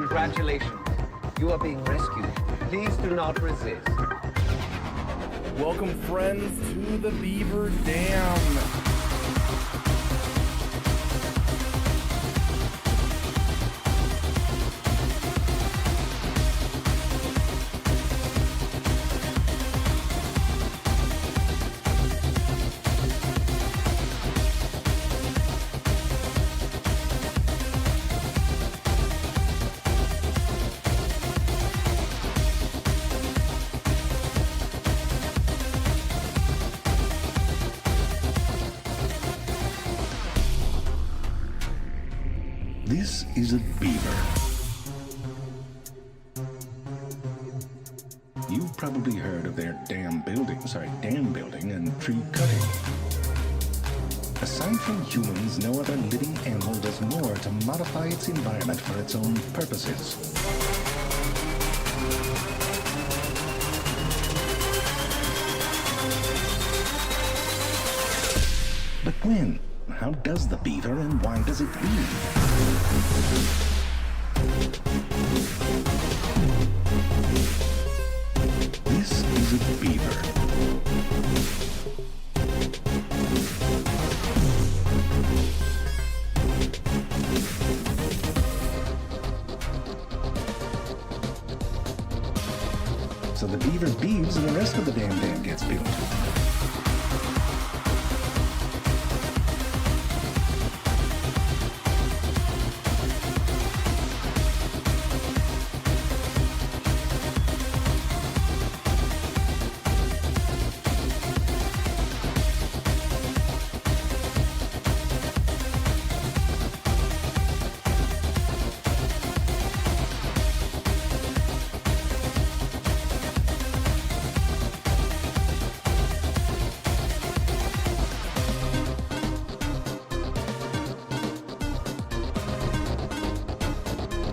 Congratulations. You are being rescued. Please do not resist. Welcome, friends, to the Beaver Dam. This is a beaver. You've probably heard of their dam building and tree cutting. Aside from humans, no other living animal does more to modify its environment for its own purposes. But when? How does the beaver and why does it leave? This is a beaver. So the beaver beeves and the rest of the dam gets built.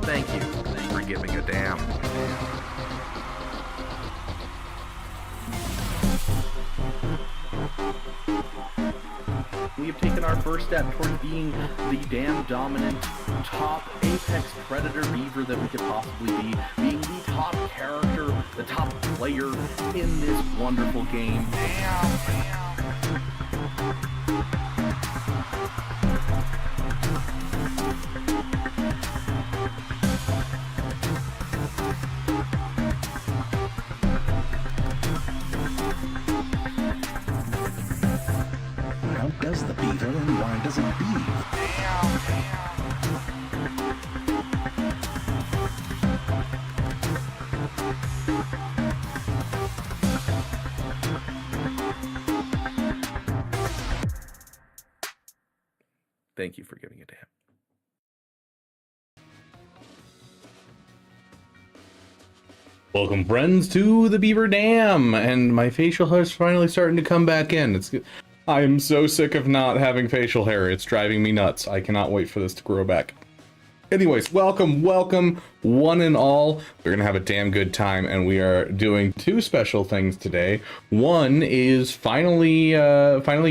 Thank you for giving a damn. We have taken our first step towards being the damn dominant top apex predator beaver that we could possibly be, being the top character, the top player in this wonderful game. Damn. How does the beaver and why does it leave? Thank you for giving a damn. Welcome, friends, to the Beaver Dam, and my facial hair is finally starting to come back in. I am so sick of not having facial hair. It's driving me nuts. I cannot wait for this to grow back. Anyways, welcome, one and all. We're gonna have a damn good time, and we are doing two special things today. One is finally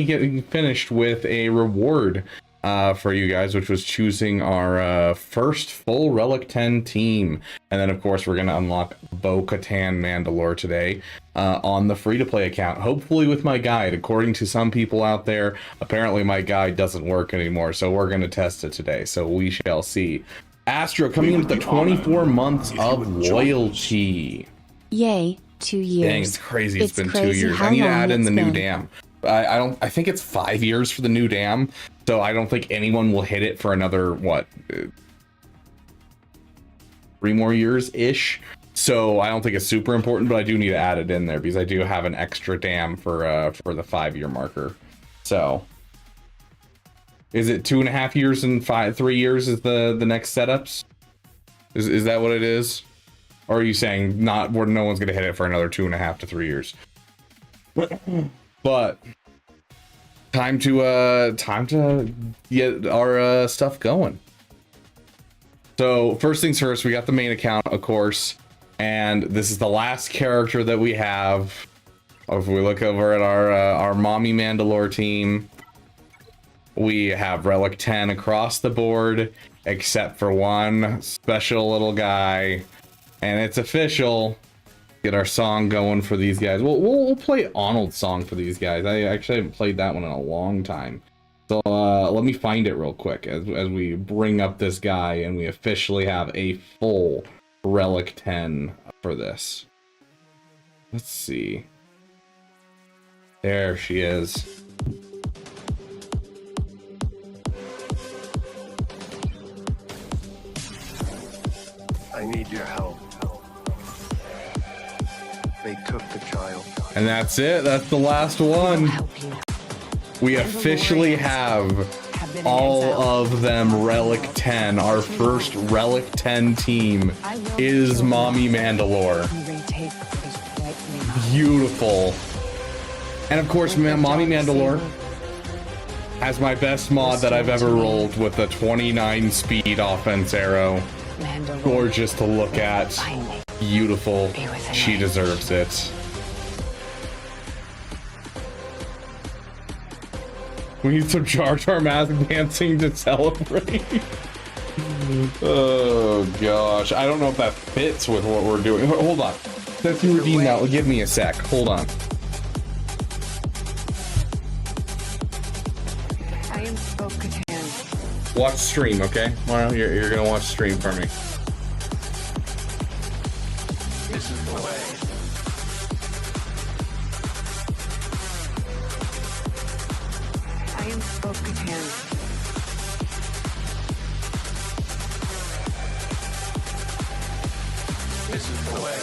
getting finished with a reward for you guys, which was choosing our first full Relic 10 team. And then, of course, we're going to unlock Bo-Katan Mandalore today on the free-to-play account, hopefully with my guide. According to some people out there, apparently my guide doesn't work anymore, so we're going to test it today, so we shall see. Astro coming into the 24 months of loyalty. Yay, 2 years. Dang, it's crazy. It's been 2 years. How I need to long add in the new been. dam. I think it's 5 years for the new dam, so I don't think anyone will hit it for another, what, 3 more years-ish. So I don't think it's super important, but I do need to add it in there because I do have an extra dam for the 5-year marker. So is it 2.5 years and 3 years is the next setups? Is that what it is? Or are you saying not where no one's gonna hit it for another 2.5 to 3 years? But time to get our stuff going. So first things first, we got the main account, of course, and this is the last character that we have. If we look over at our mommy Mandalore team, We have Relic 10 across the board, except for one special little guy. And it's official. Get our song going for these guys. We'll play Arnold's song for these guys. I actually haven't played that one in a long time. So let me find it real quick as we bring up this guy and we officially have a full Relic 10 for this. Let's see. There she is. I need your help. They took the child. And that's it. That's the last one. We officially have all of them Relic 10. Our first Relic 10 team is Mommy Mandalore. Beautiful. And of course, Mommy Mandalore has my best mod that I've ever rolled with a 29 speed offense arrow. Gorgeous to look at. Beautiful. She deserves it. We need some Jar Jar mask dancing to celebrate. Oh gosh, I don't know if that fits with what we're doing. Hold on. Since you redeem that, give me a sec. Hold on. I am Bo-Katan. Watch stream, okay? Well, you're gonna watch stream for me. This is the way. I am Bo-Katan. This is the way.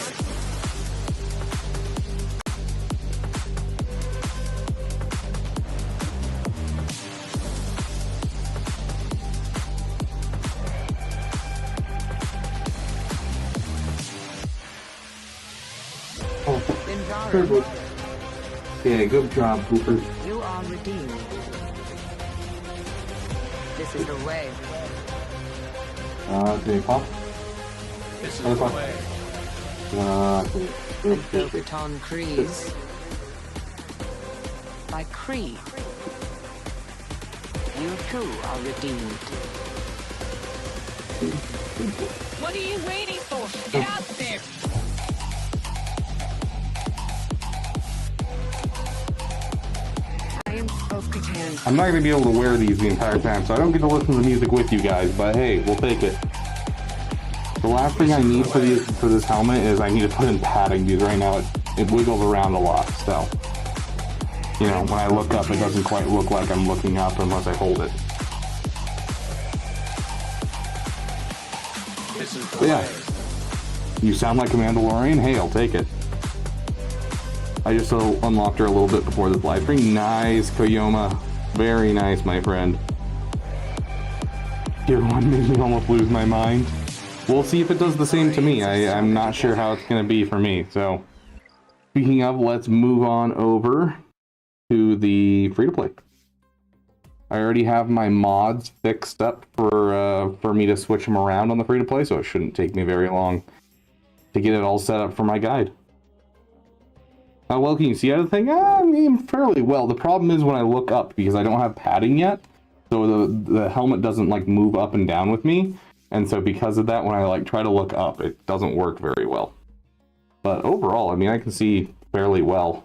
Yeah, good job, Cooper. You are redeemed. This is the way. Okay, pop. This is the way. Bo-Katan Kreese. By Kree. You too are redeemed. What are you waiting for? Get out there! I am Bo-Katan. I'm not gonna be able to wear these the entire time, so I don't get to listen to the music with you guys, but hey, we'll take it. The last thing I need for this helmet is I need to put in padding, because right now it wiggles around a lot, so. You know, when I look up, it doesn't quite look like I'm looking up unless I hold it. This is But the yeah, way. you sound like a Mandalorian? Hey, I'll take it. I just unlocked her a little bit before this live stream. Nice, Koyoma. Very nice, my friend. Tier 1 made me almost lose my mind. We'll see if it does the same to me. I'm not sure how it's going to be for me. So, speaking of, let's move on over to the free-to-play. I already have my mods fixed up for me to switch them around on the free-to-play, so it shouldn't take me very long to get it all set up for my guide. How well can you see out of the thing? I mean, fairly well. The problem is when I look up, because I don't have padding yet, so the helmet doesn't like move up and down with me, and so because of that, when I like try to look up, it doesn't work very well. But overall, I mean, I can see fairly well.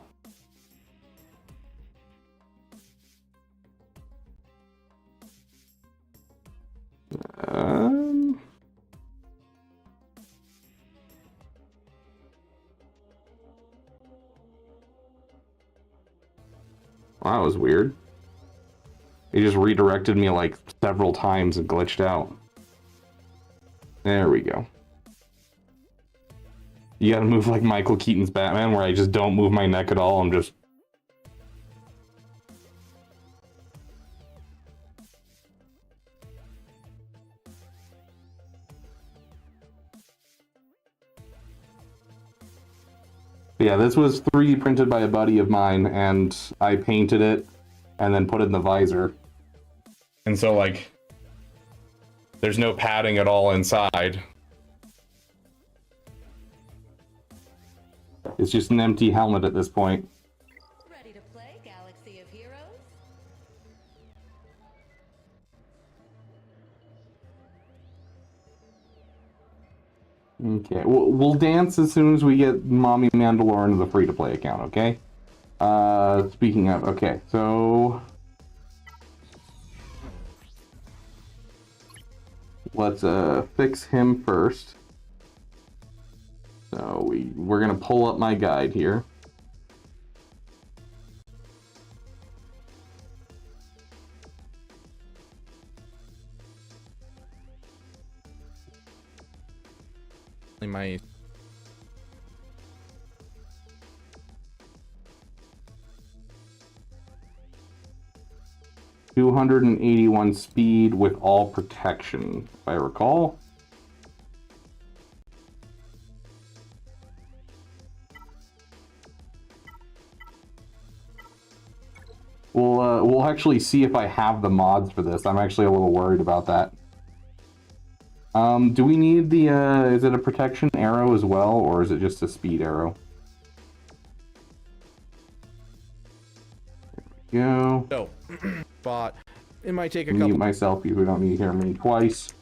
Wow, that was weird. It just redirected me like several times and glitched out. There we go. You gotta move like Michael Keaton's Batman, where I just don't move my neck at all. I'm just... Yeah, this was 3D printed by a buddy of mine, and I painted it and then put it in the visor. And so, like, there's no padding at all inside. It's just an empty helmet at this point. Ready to play Galaxy of Heroes? Okay, we'll dance as soon as we get Mommy Mandalore into the free-to-play account, okay? Speaking of, okay, so... let's fix him first. So we're gonna pull up my guide here. My 281 speed with all protection, if I recall. We'll actually see if I have the mods for this. I'm actually a little worried about that. Do we need the, is it a protection arrow as well, or is it just a speed arrow? There we go. So, but it might take a Mute couple. myself, you don't need to hear me twice.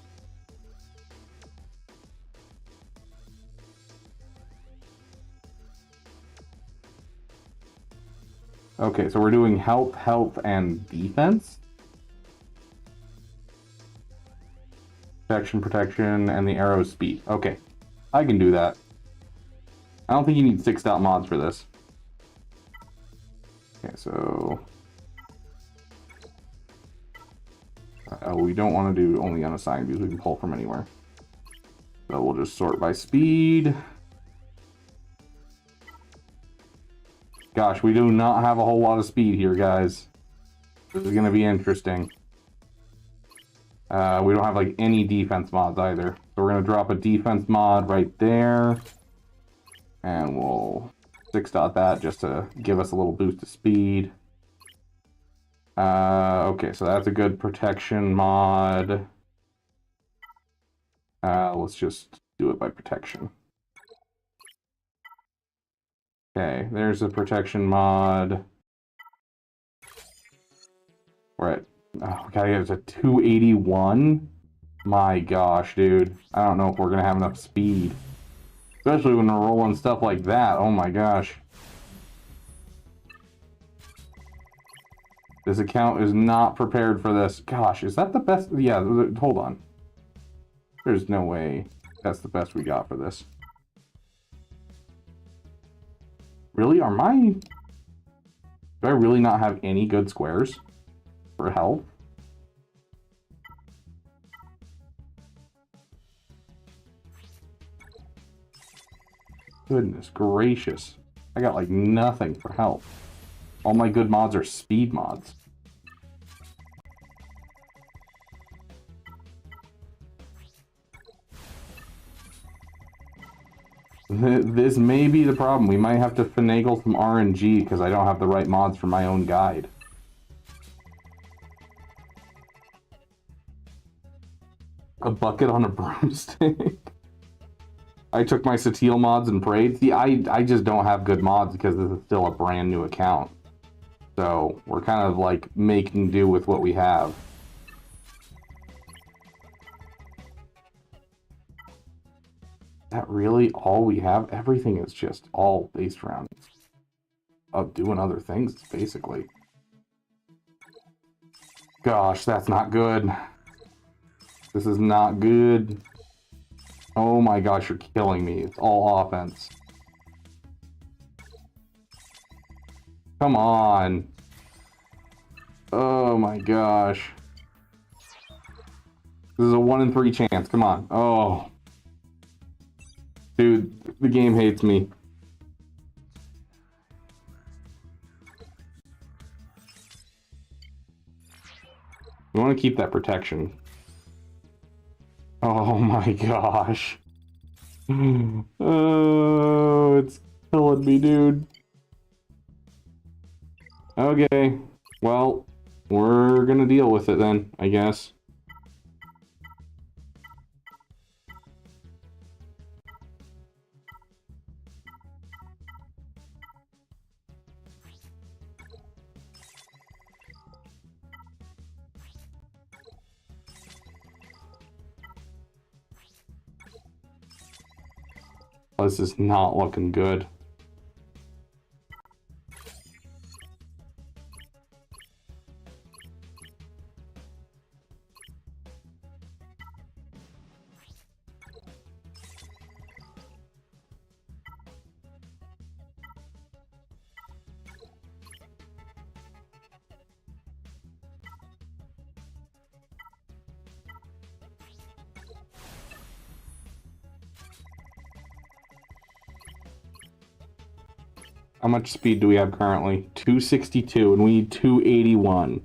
Okay, so we're doing health, health, and defense. Protection, protection, and the arrow speed. Okay, I can do that. I don't think you need 6 mods for this. Okay, so... we don't want to do only unassigned because we can pull from anywhere. So we'll just sort by speed. Gosh, we do not have a whole lot of speed here, guys. This is going to be interesting. We don't have like any defense mods either. So we're going to drop a defense mod right there. And we'll 6 that just to give us a little boost of speed. Okay, so that's a good protection mod. Let's just do it by protection. Okay, there's a protection mod. We're at, oh, okay, it's a 281. My gosh, dude. I don't know if we're gonna have enough speed. Especially when we're rolling stuff like that. Oh my gosh. This account is not prepared for this. Gosh, is that the best? Yeah, hold on. There's no way that's the best we got for this. Really? Do I really not have any good squares for health? Goodness gracious. I got like nothing for health. All my good mods are speed mods. This may be the problem. We might have to finagle some RNG because I don't have the right mods for my own guide. A bucket on a broomstick. I took my Satil mods and prayed. See, I just don't have good mods because this is still a brand new account. So we're kind of like making do with what we have. Is that really all we have? Everything is just all based around doing other things, basically. Gosh, that's not good. This is not good. Oh my gosh, you're killing me. It's all offense. Come on. Oh my gosh. This is a 1 in 3 chance. Come on. Oh. Dude, the game hates me. We want to keep that protection. Oh my gosh. Oh, it's killing me, dude. Okay. Well, we're gonna deal with it then, I guess. This is not looking good. How much speed do we have currently? 262, and we need 281.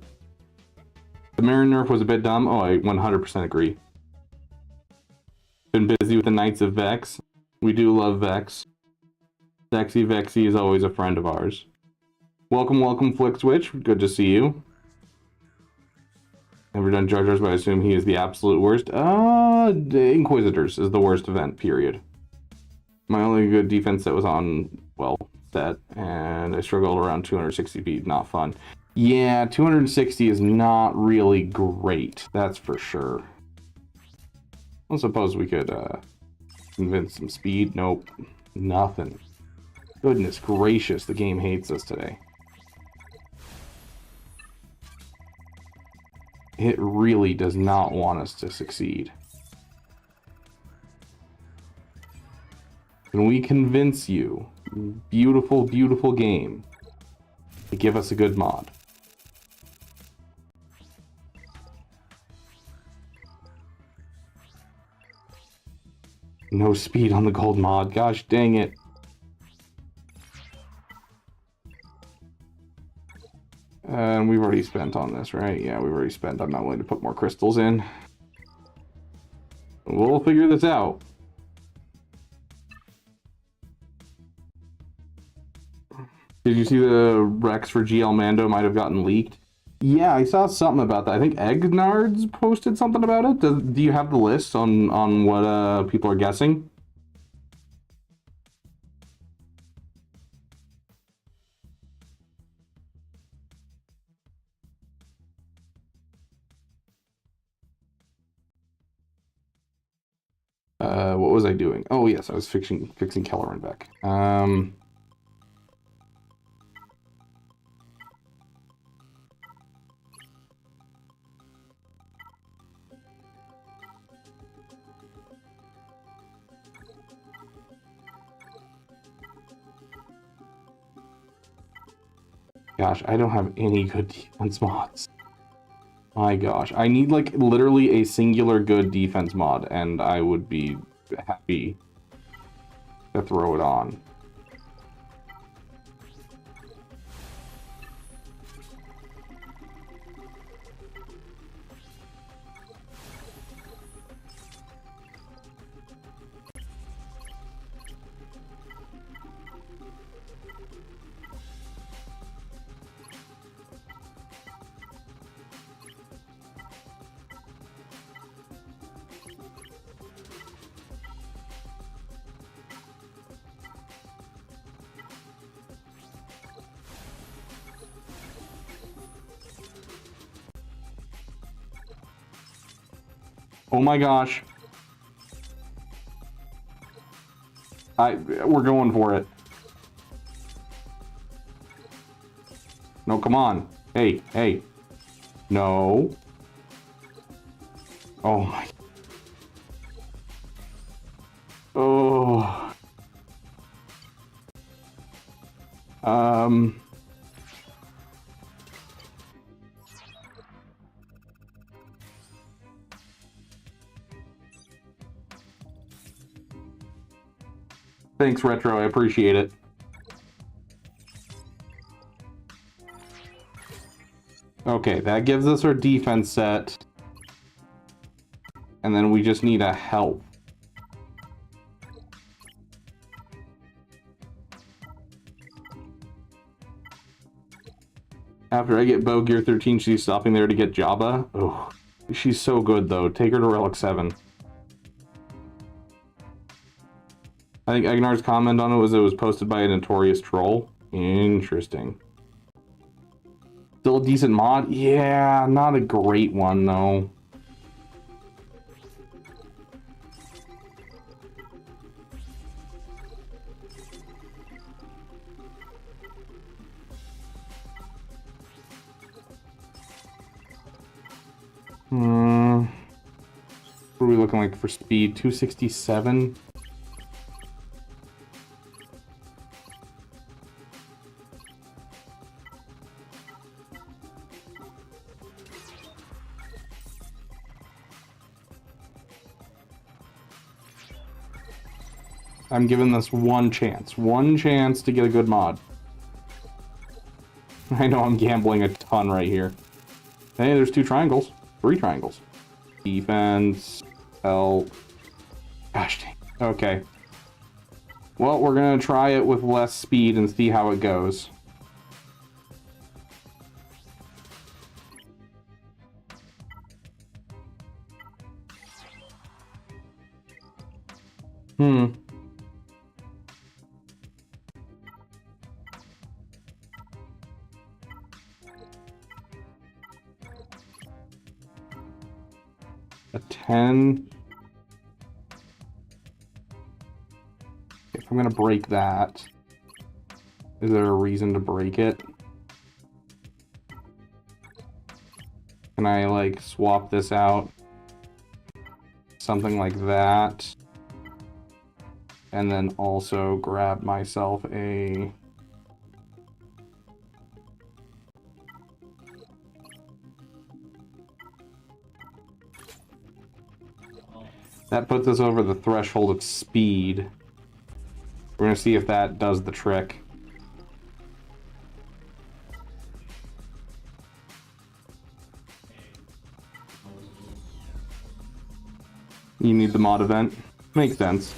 The mirror nerf was a bit dumb. Oh, I 100% agree. Been busy with the Knights of Vex. We do love Vex. Sexy Vexy is always a friend of ours. Welcome, welcome, Flick Switch. Good to see you. Never done Jar Jar's, but I assume he is the absolute worst. The Inquisitors is the worst event, period. My only good defense set was on, well, set, and I struggled around 260 feet. Not fun. Yeah, 260 is not really great, that's for sure. I suppose we could convince some speed. Nope, nothing. Goodness gracious, the game hates us today. It really does not want us to succeed. Can we convince you, beautiful, beautiful game, to give us a good mod? No speed on the gold mod, gosh dang it. And we've already spent on this, right? Yeah, we've already spent. I'm not willing to put more crystals in. We'll figure this out. Did you see the Rex for GL Mando might have gotten leaked? Yeah, I saw something about that. I think Eggnards posted something about it. Do you have the list on what people are guessing? What was I doing? Oh yes, I was fixing Kelleran back. Gosh, I don't have any good defense mods. My gosh, I need like literally a singular good defense mod, and I would be happy to throw it on. Oh my gosh. We're going for it. No, come on. Hey, hey. No. Oh my. Oh. Thanks, Retro. I appreciate it. Okay, that gives us our defense set. And then we just need a help. After I get Bow Gear 13, she's stopping there to get Jabba. Oh, she's so good, though. Take her to Relic 7. I think Egnar's comment on it was posted by a notorious troll. Interesting. Still a decent mod? Yeah, not a great one, though. What are we looking like for speed? 267? I'm giving this one chance to get a good mod. I know I'm gambling a ton right here. Hey, there's 2 triangles. 3 triangles. Defense. Health. Gosh dang. Okay. Well, we're gonna try it with less speed and see how it goes. A 10. If I'm gonna break that, is there a reason to break it? Can I, like, swap this out? Something like that. And then also grab myself a... That puts us over the threshold of speed. We're gonna see if that does the trick. You need the mod event. Makes sense.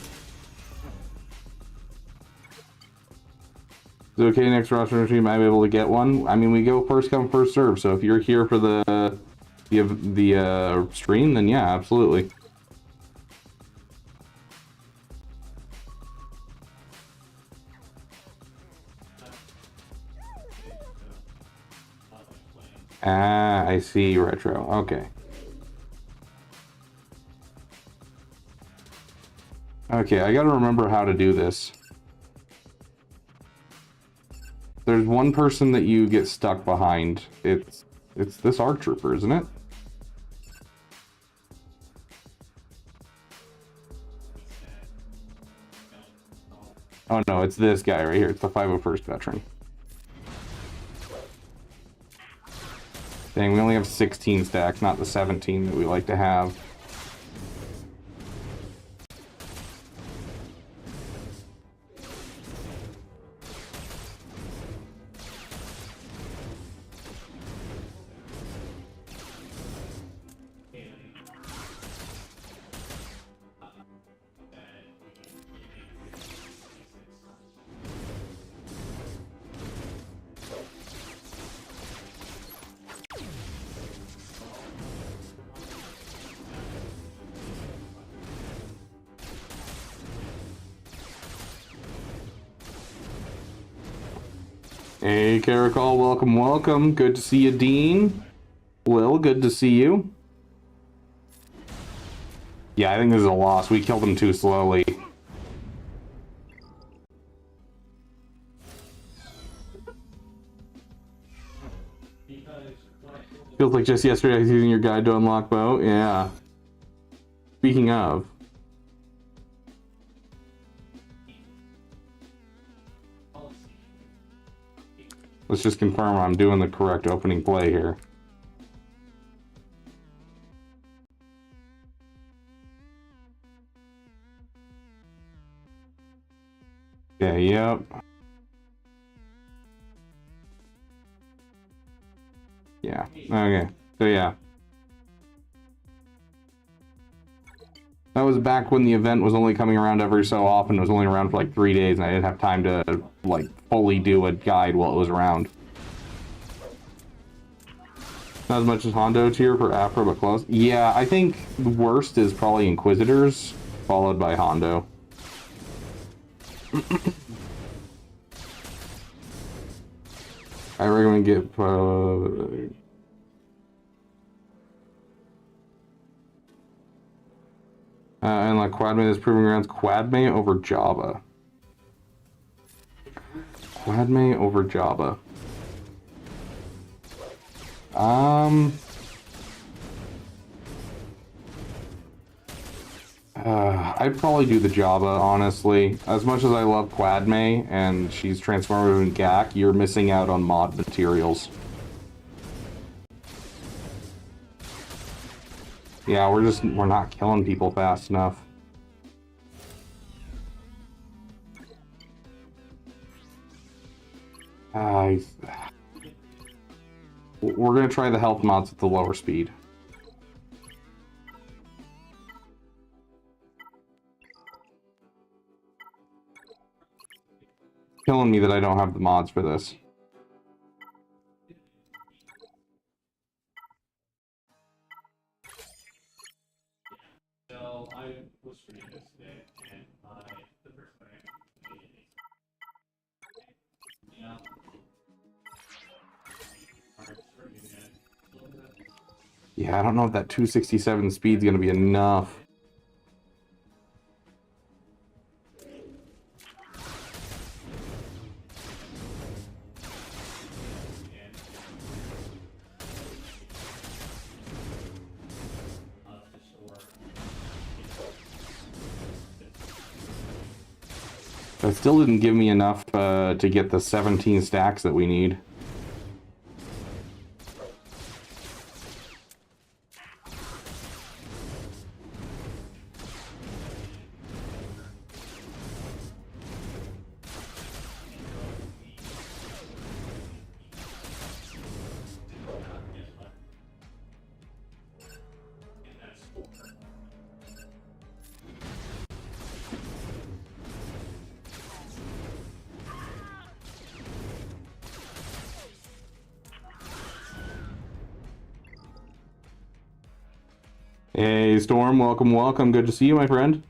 Is it okay next roster stream I be able to get one? I mean, we go first come, first serve, so if you're here for the stream, then yeah, absolutely. Ah, I see, retro. Okay. Okay, I gotta remember how to do this. There's one person that you get stuck behind. It's this ARC trooper, isn't it? Oh no, it's this guy right here. It's the 501st veteran. Dang, we only have 16 stacks, not the 17 that we like to have. Hey, Kerrikal, welcome, welcome. Good to see you, Dean. Will, good to see you. Yeah, I think this is a loss. We killed him too slowly. Feels like just yesterday I was using your guide to unlock bow. Yeah. Speaking of. Let's just confirm I'm doing the correct opening play here. Yeah, yep. Yeah, okay. So yeah. That was back when the event was only coming around every so often. It was only around for like 3 days, and I didn't have time to like fully do a guide while it was around. Not as much as Hondo tier for Afro, but close. Yeah, I think the worst is probably Inquisitors, followed by Hondo. I recommend get and like Quadmate is proving grounds. Quadmate over Java. Quadmate over Java. I'd probably do the Java, honestly. As much as I love Quadme and she's transformative in GAC, you're missing out on mod materials. Yeah, we're not killing people fast enough. We're gonna try the health mods at the lower speed. Killing me that I don't have the mods for this. So I was reading this today, and the first thing yeah. Yeah, I don't know if that 267 speed's gonna be enough. That still didn't give me enough to get the 17 stacks that we need. Hey, Storm, welcome, welcome. Good to see you, my friend.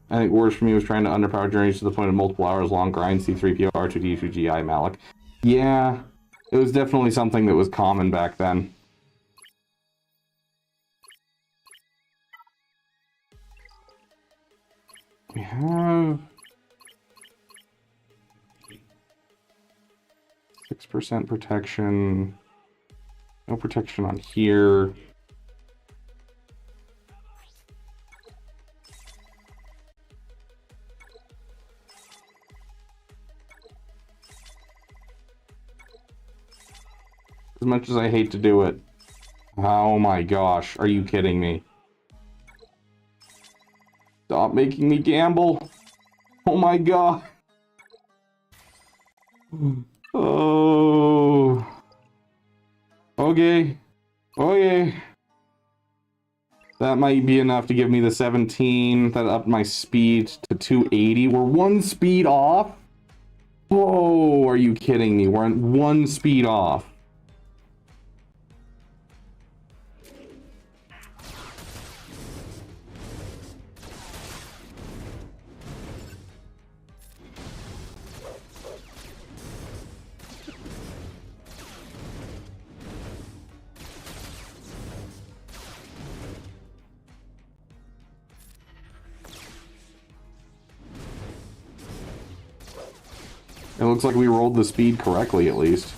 I think worse for me was trying to underpower journeys to the point of multiple hours long grind C3PO R2D2 GI Malik. Yeah, it was definitely something that was common back then. We have 6% protection. No protection on here. As much as I hate to do it. Oh my gosh, are you kidding me? Stop making me gamble. Oh my god. Oh. Okay. Okay. That might be enough to give me the 17. That upped my speed to 280. We're one speed off? Whoa, are you kidding me? We're one speed off. It looks like we rolled the speed correctly, at least.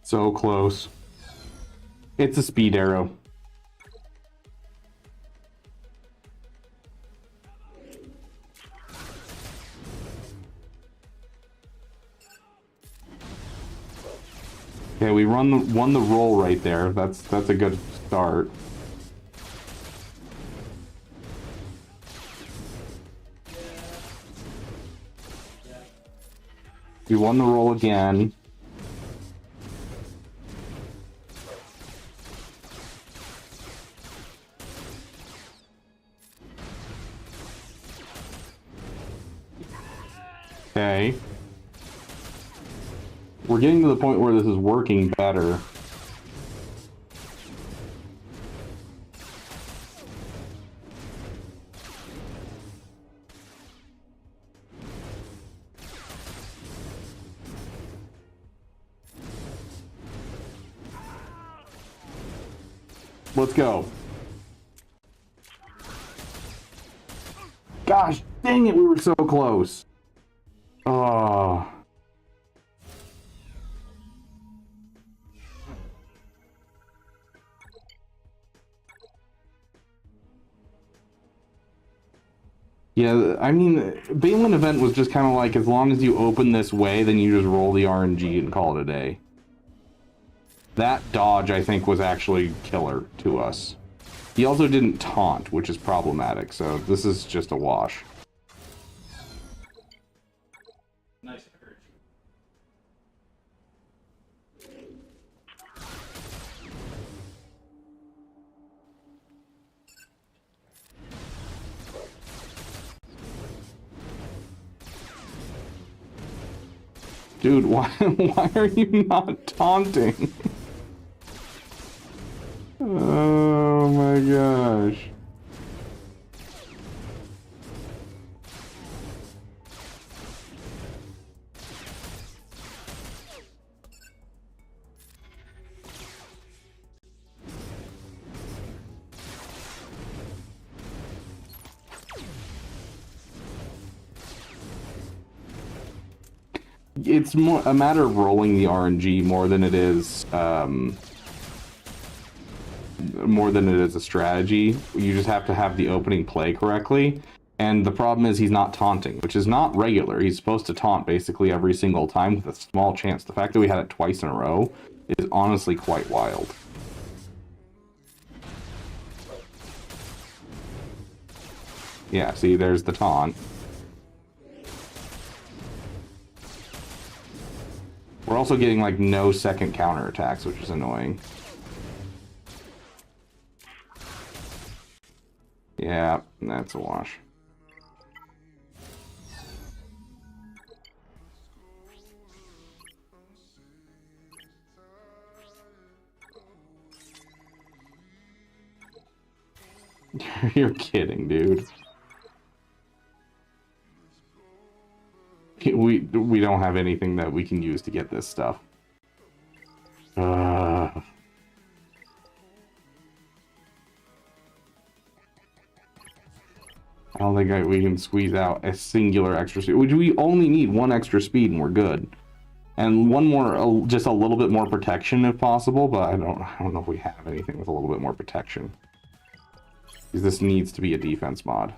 So close. It's a speed arrow. Okay, we won the roll right there. That's a good start. We won the roll again. Okay. We're getting to the point where this is working better. Let's go. Gosh, dang it, we were so close. Oh. Yeah, I mean, Balin event was just kind of like, as long as you open this way, then you just roll the RNG and call it a day. That dodge, I think, was actually killer to us. He also didn't taunt, which is problematic, so this is just a wash. Nice courage. Dude, why are you not taunting? Oh my gosh. It's more a matter of rolling the RNG more than it is a strategy. You just have to have the opening play correctly. And the problem is he's not taunting, which is not regular. He's supposed to taunt basically every single time with a small chance. The fact that we had it twice in a row is honestly quite wild. Yeah, see, there's the taunt. We're also getting, like, no second counter attacks, which is annoying. Yeah, that's a wash. You're kidding, dude. We don't have anything that we can use to get this stuff. I don't think we can squeeze out a singular extra speed. We only need one extra speed and we're good. And one more, just a little bit more protection if possible, but I don't know if we have anything with a little bit more protection. Because this needs to be a defense mod.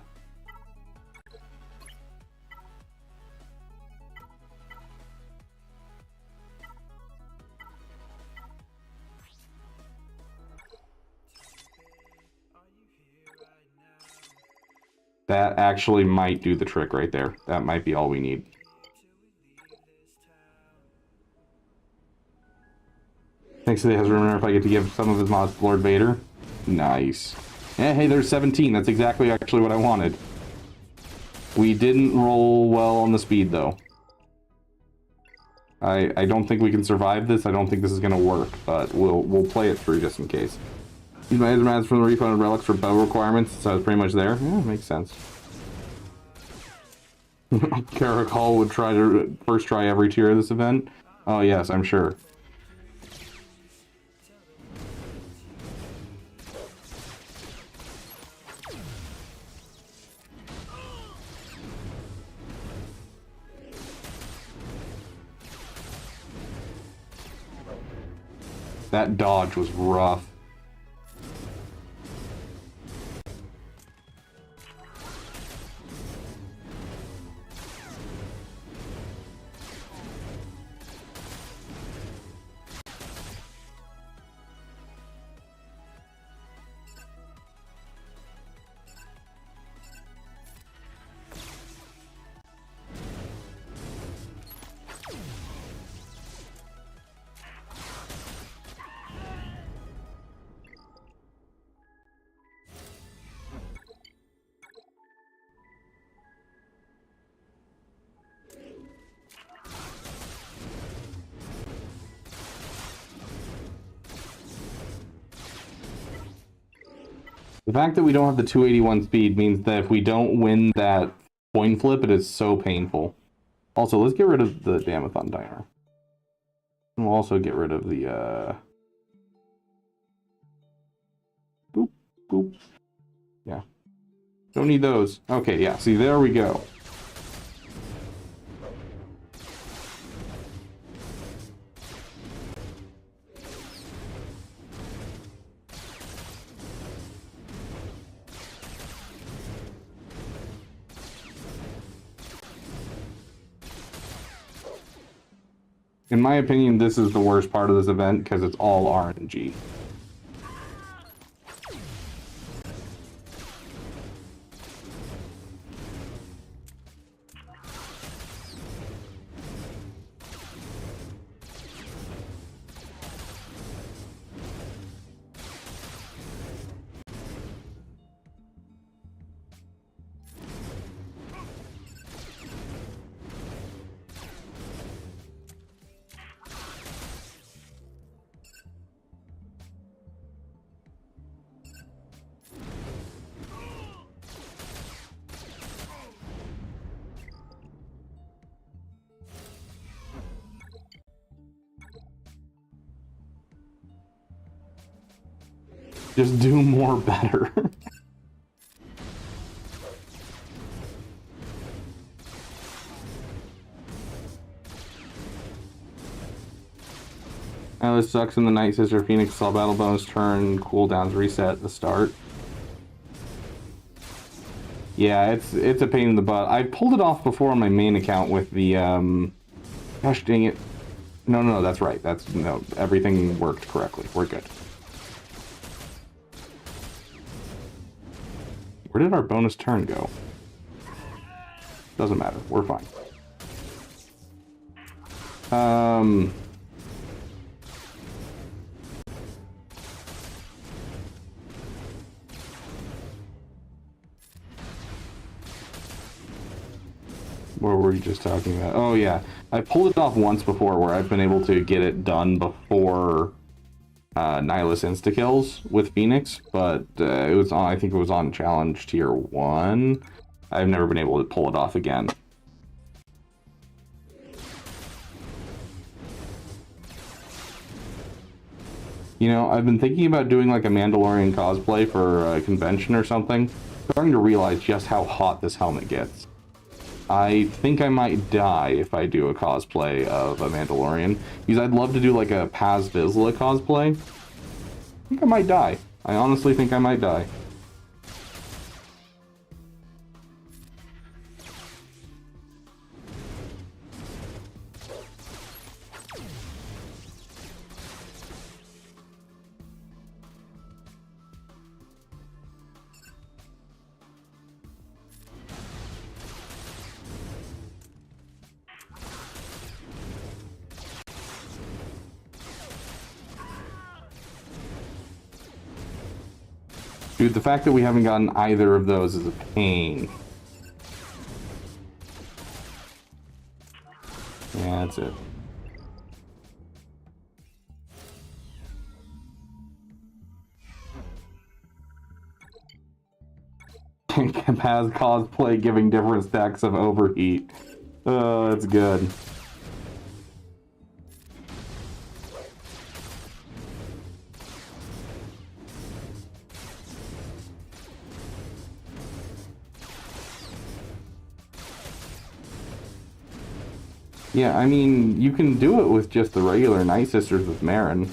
That actually might do the trick right there. That might be all we need. Thanks to the Ezra, if I get to give some of his mods to Lord Vader. Nice. Yeah, hey, there's 17. That's exactly actually what I wanted. We didn't roll well on the speed, though. I don't think we can survive this. I don't think this is going to work, but we'll play it through just in case. Use my Ezra from the refunded relics for bow requirements, so I was pretty much there. Yeah, makes sense. Kerrikal would try to first try every tier of this event. Oh yes, I'm sure. That dodge was rough. The fact that we don't have the 281 speed means that if we don't win that coin flip, it is so painful. Also, let's get rid of the Damathon Diner. And we'll also get rid of the, Boop. Yeah. Don't need those. Okay, yeah, see, there we go. In my opinion, this is the worst part of this event because it's all RNG. Just do more better. Now this sucks in the Night Sister Phoenix saw battle bonus turn cooldowns reset at the start. Yeah, it's a pain in the butt. I pulled it off before on my main account with the gosh dang it. No, that's right. No, everything worked correctly. We're good. Where did our bonus turn go? Doesn't matter. We're fine. What were we just talking about? Oh yeah, I pulled it off once before where I've been able to get it done before Nihilus insta-kills with Phoenix, but it was on, I think it was on challenge tier 1. I've never been able to pull it off again. You know, I've been thinking about doing like a Mandalorian cosplay for a convention or something. I'm starting to realize just how hot this helmet gets. I think I might die if I do a cosplay of a Mandalorian, because I'd love to do like a Paz Vizsla cosplay. I think I might die. I honestly think I might die. Dude, the fact that we haven't gotten either of those is a pain. Yeah, that's it. Paz cosplay giving different stacks of overheat. Oh, that's good. Yeah, I mean, you can do it with just the regular Night Sisters with Marin.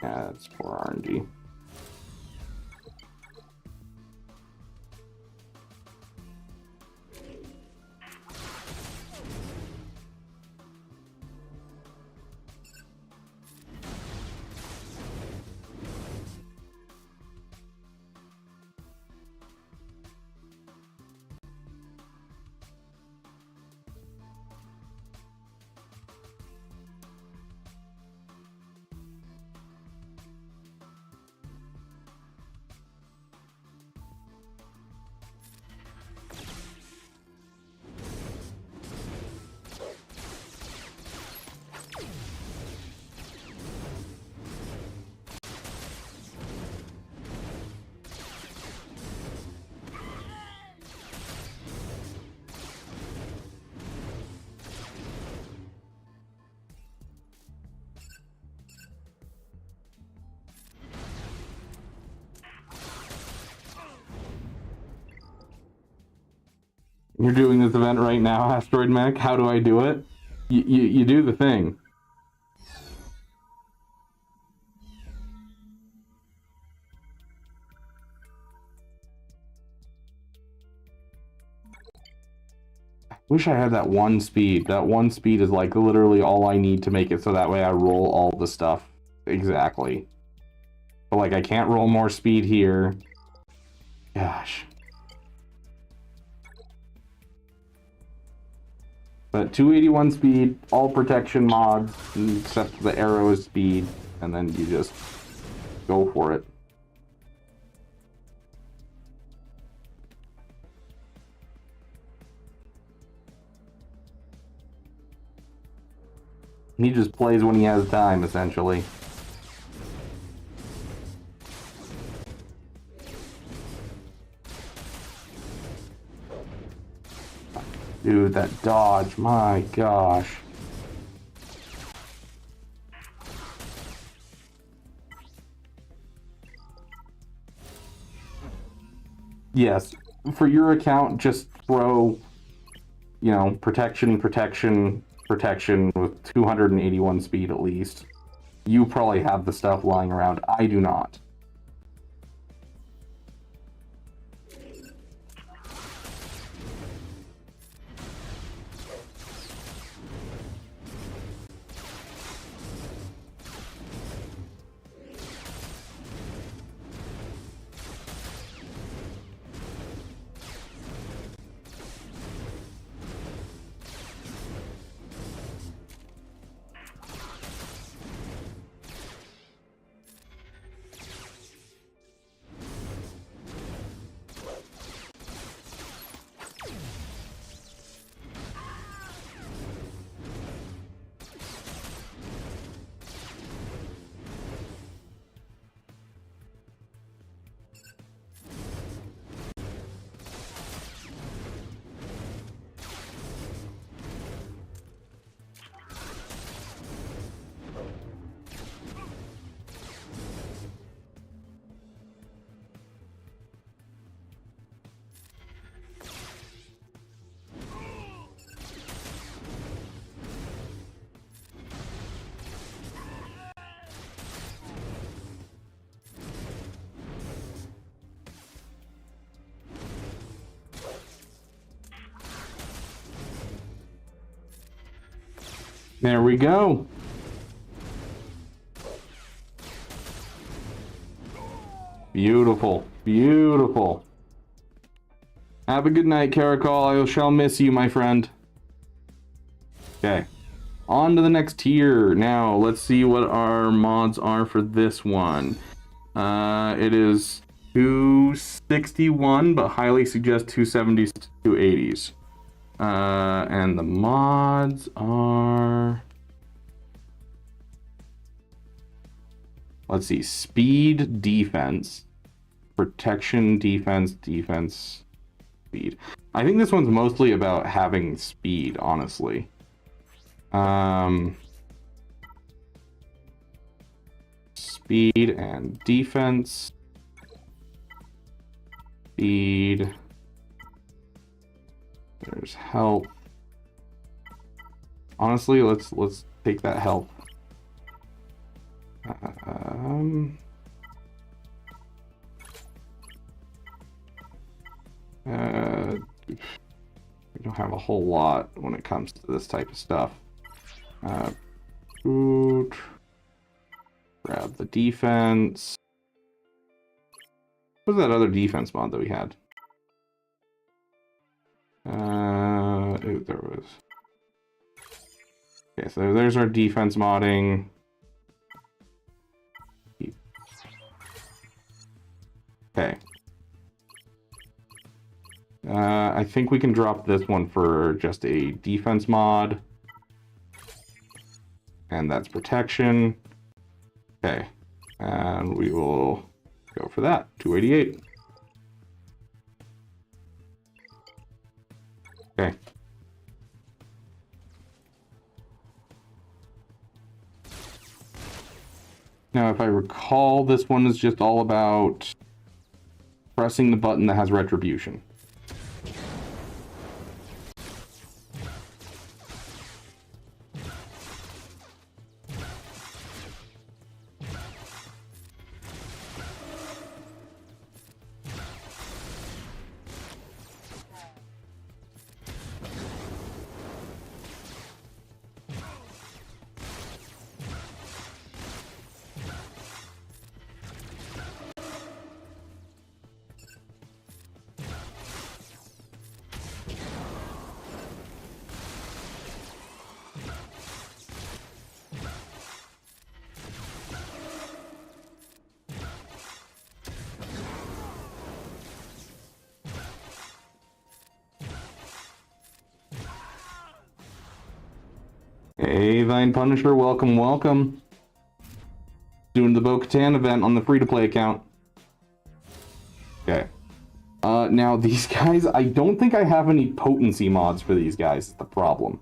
Yeah, that's poor RNG. You're doing this event right now, Asteroid Mech. How do I do it? You do the thing. Wish I had that one speed. That one speed is like literally all I need to make it so that way I roll all the stuff exactly. But like I can't roll more speed here. Gosh. But 281 speed, all protection mods, except the arrow is speed, and then you just go for it. He just plays when he has time, essentially. Dude, that dodge, my gosh. Yes, for your account, just throw, you know, protection with 281 speed at least. You probably have the stuff lying around. I do not. There we go. Beautiful, beautiful. Have a good night, Kerrikal. I shall miss you, my friend. Okay, on to the next tier. Now, let's see what our mods are for this one. It is 261, but highly suggest 270s to 280s. And the mods are... Let's see, speed, defense, protection, defense, speed. I think this one's mostly about having speed, honestly. Speed and defense. Speed. There's health. Honestly, let's take that health. We don't have a whole lot when it comes to this type of stuff. Food. Grab the defense. What was that other defense mod that we had? Ooh, there was. Okay, so there's our defense modding. Okay. I think we can drop this one for just a defense mod. And that's protection. Okay. And we will go for that. 288. Okay. Now, if I recall, this one is just all about pressing the button that has retribution. Hey, Thine Punisher, welcome, welcome. Doing the Bo-Katan event on the free-to-play account. Okay. Now these guys, I don't think I have any potency mods for these guys, is the problem.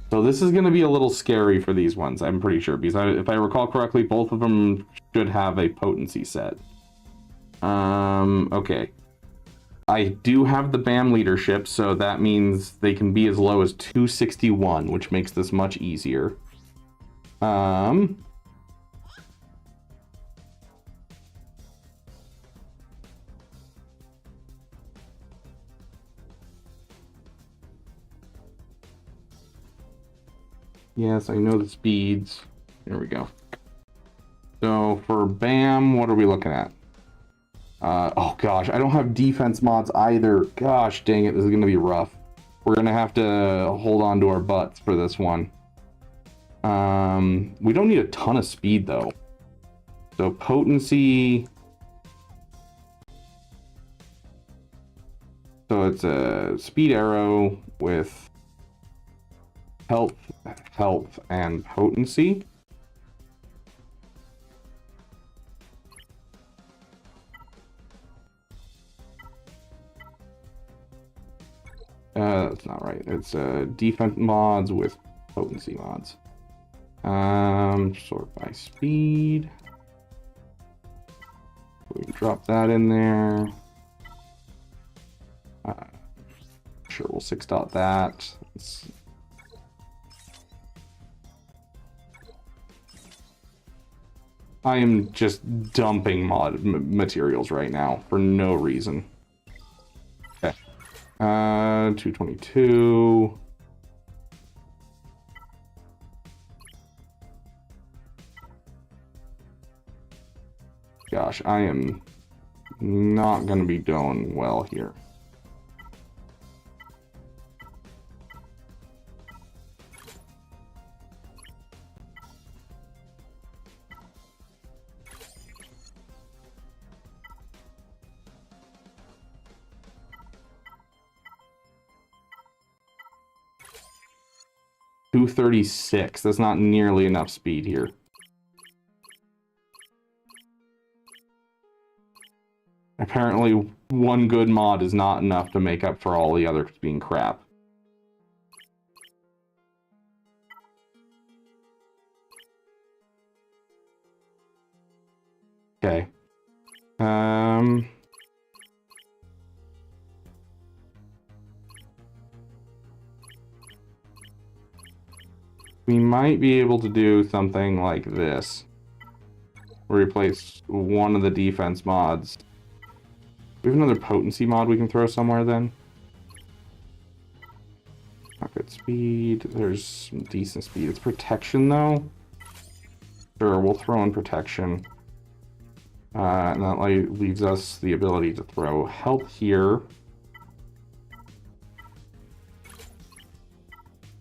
So this is going to be a little scary for these ones, I'm pretty sure, because if I recall correctly, both of them should have a potency set. Okay. I do have the BAM leadership, so that means they can be as low as 261, which makes this much easier. Yes, I know the speeds. There we go. So for BAM, what are we looking at? Oh gosh, I don't have defense mods either. Gosh dang it, this is gonna be rough. We're gonna have to hold on to our butts for this one. We don't need a ton of speed though. So potency. So it's a speed arrow with health, and potency. That's not right. It's defense mods with potency mods. Sort by speed. We can drop that in there. Sure, we'll 6 dot that. I am just dumping mod materials right now for no reason. Okay. 222. Gosh, I am not going to be doing well here. .236. That's not nearly enough speed here. Apparently, one good mod is not enough to make up for all the others being crap. Okay. We might be able to do something like this. Replace one of the defense mods. We have another potency mod we can throw somewhere then. Not good speed. There's some decent speed. It's protection though. Sure, we'll throw in protection. And that leaves us the ability to throw health here.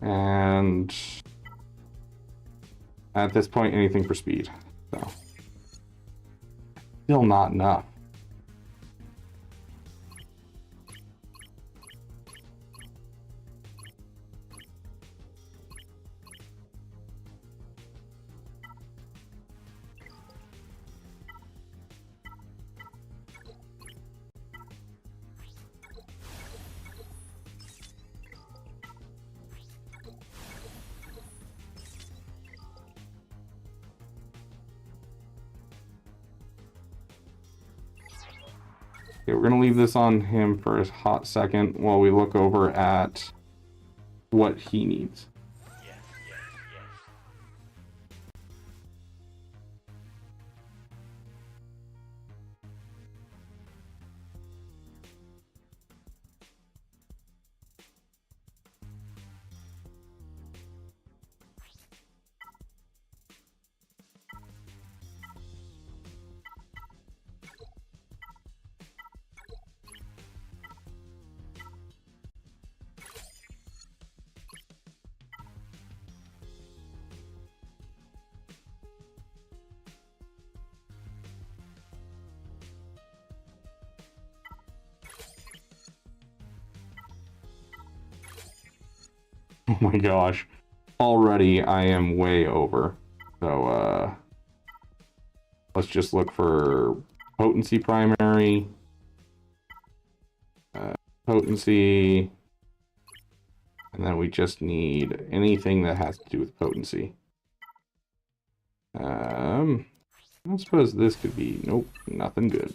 And at this point, anything for speed. So still not enough. Okay, we're going to leave this on him for a hot second while we look over at what he needs. Oh my gosh. already I am way over. So, let's just look for potency primary. Potency. And then we just need anything that has to do with potency. I suppose this could be... Nope, nothing good.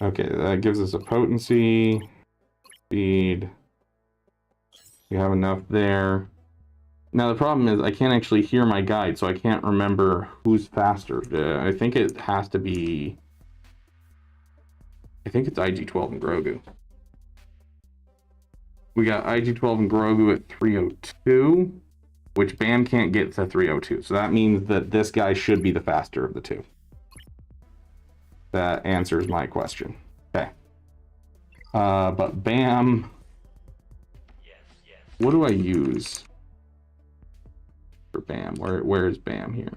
Okay, that gives us a potency, speed. We have enough there. Now the problem is I can't actually hear my guide, so I can't remember who's faster. I think it has to be... I think it's IG-12 and Grogu. We got IG-12 and Grogu at 302, which Bam can't get to 302. So that means that this guy should be the faster of the two. That answers my question. Okay. But Bam... What do I use for Bam? Where is Bam here?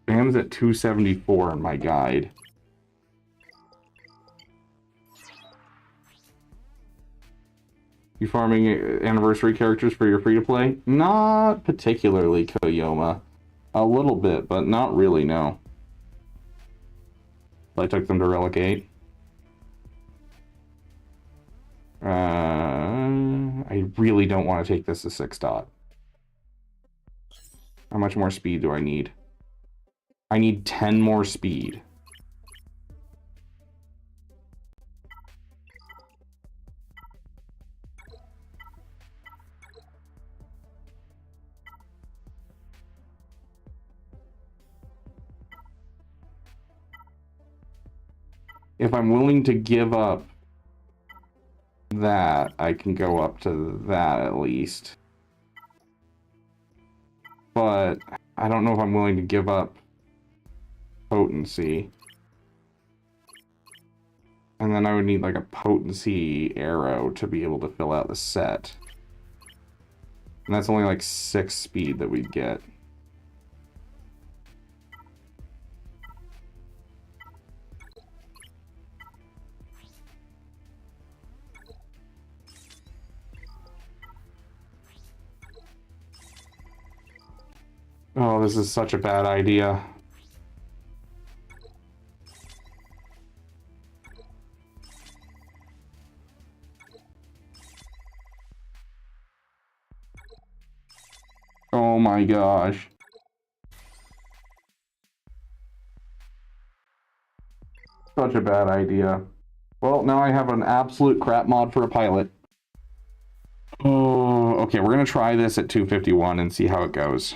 Bam's at 274 in my guide. You farming anniversary characters for your free-to-play? Not particularly, Koyoma. A little bit, but not really, no. I took them to Relic 8. I really don't want to take this to 6 dot. How much more speed do I need? I need 10 more speed. If I'm willing to give up that, I can go up to that at least. But I don't know if I'm willing to give up potency. And then I would need like a potency arrow to be able to fill out the set. And that's only like 6 speed that we'd get. Oh, this is such a bad idea. Oh my gosh. Such a bad idea. Well, now I have an absolute crap mod for a pilot. Oh, okay, we're gonna try this at 251 and see how it goes.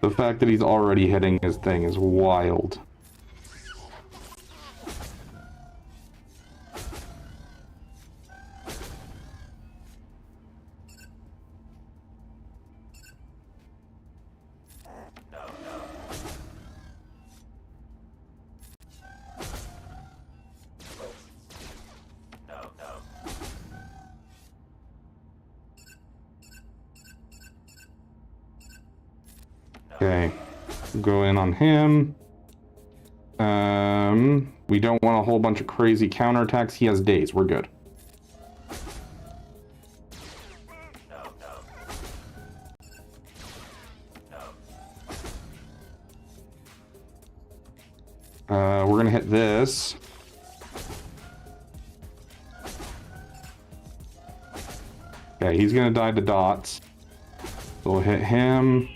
The fact that he's already hitting his thing is wild. Okay, go in on him. We don't want a whole bunch of crazy counterattacks. He has days. We're good. We're gonna hit this. Okay, he's gonna die to dots. So we'll hit him.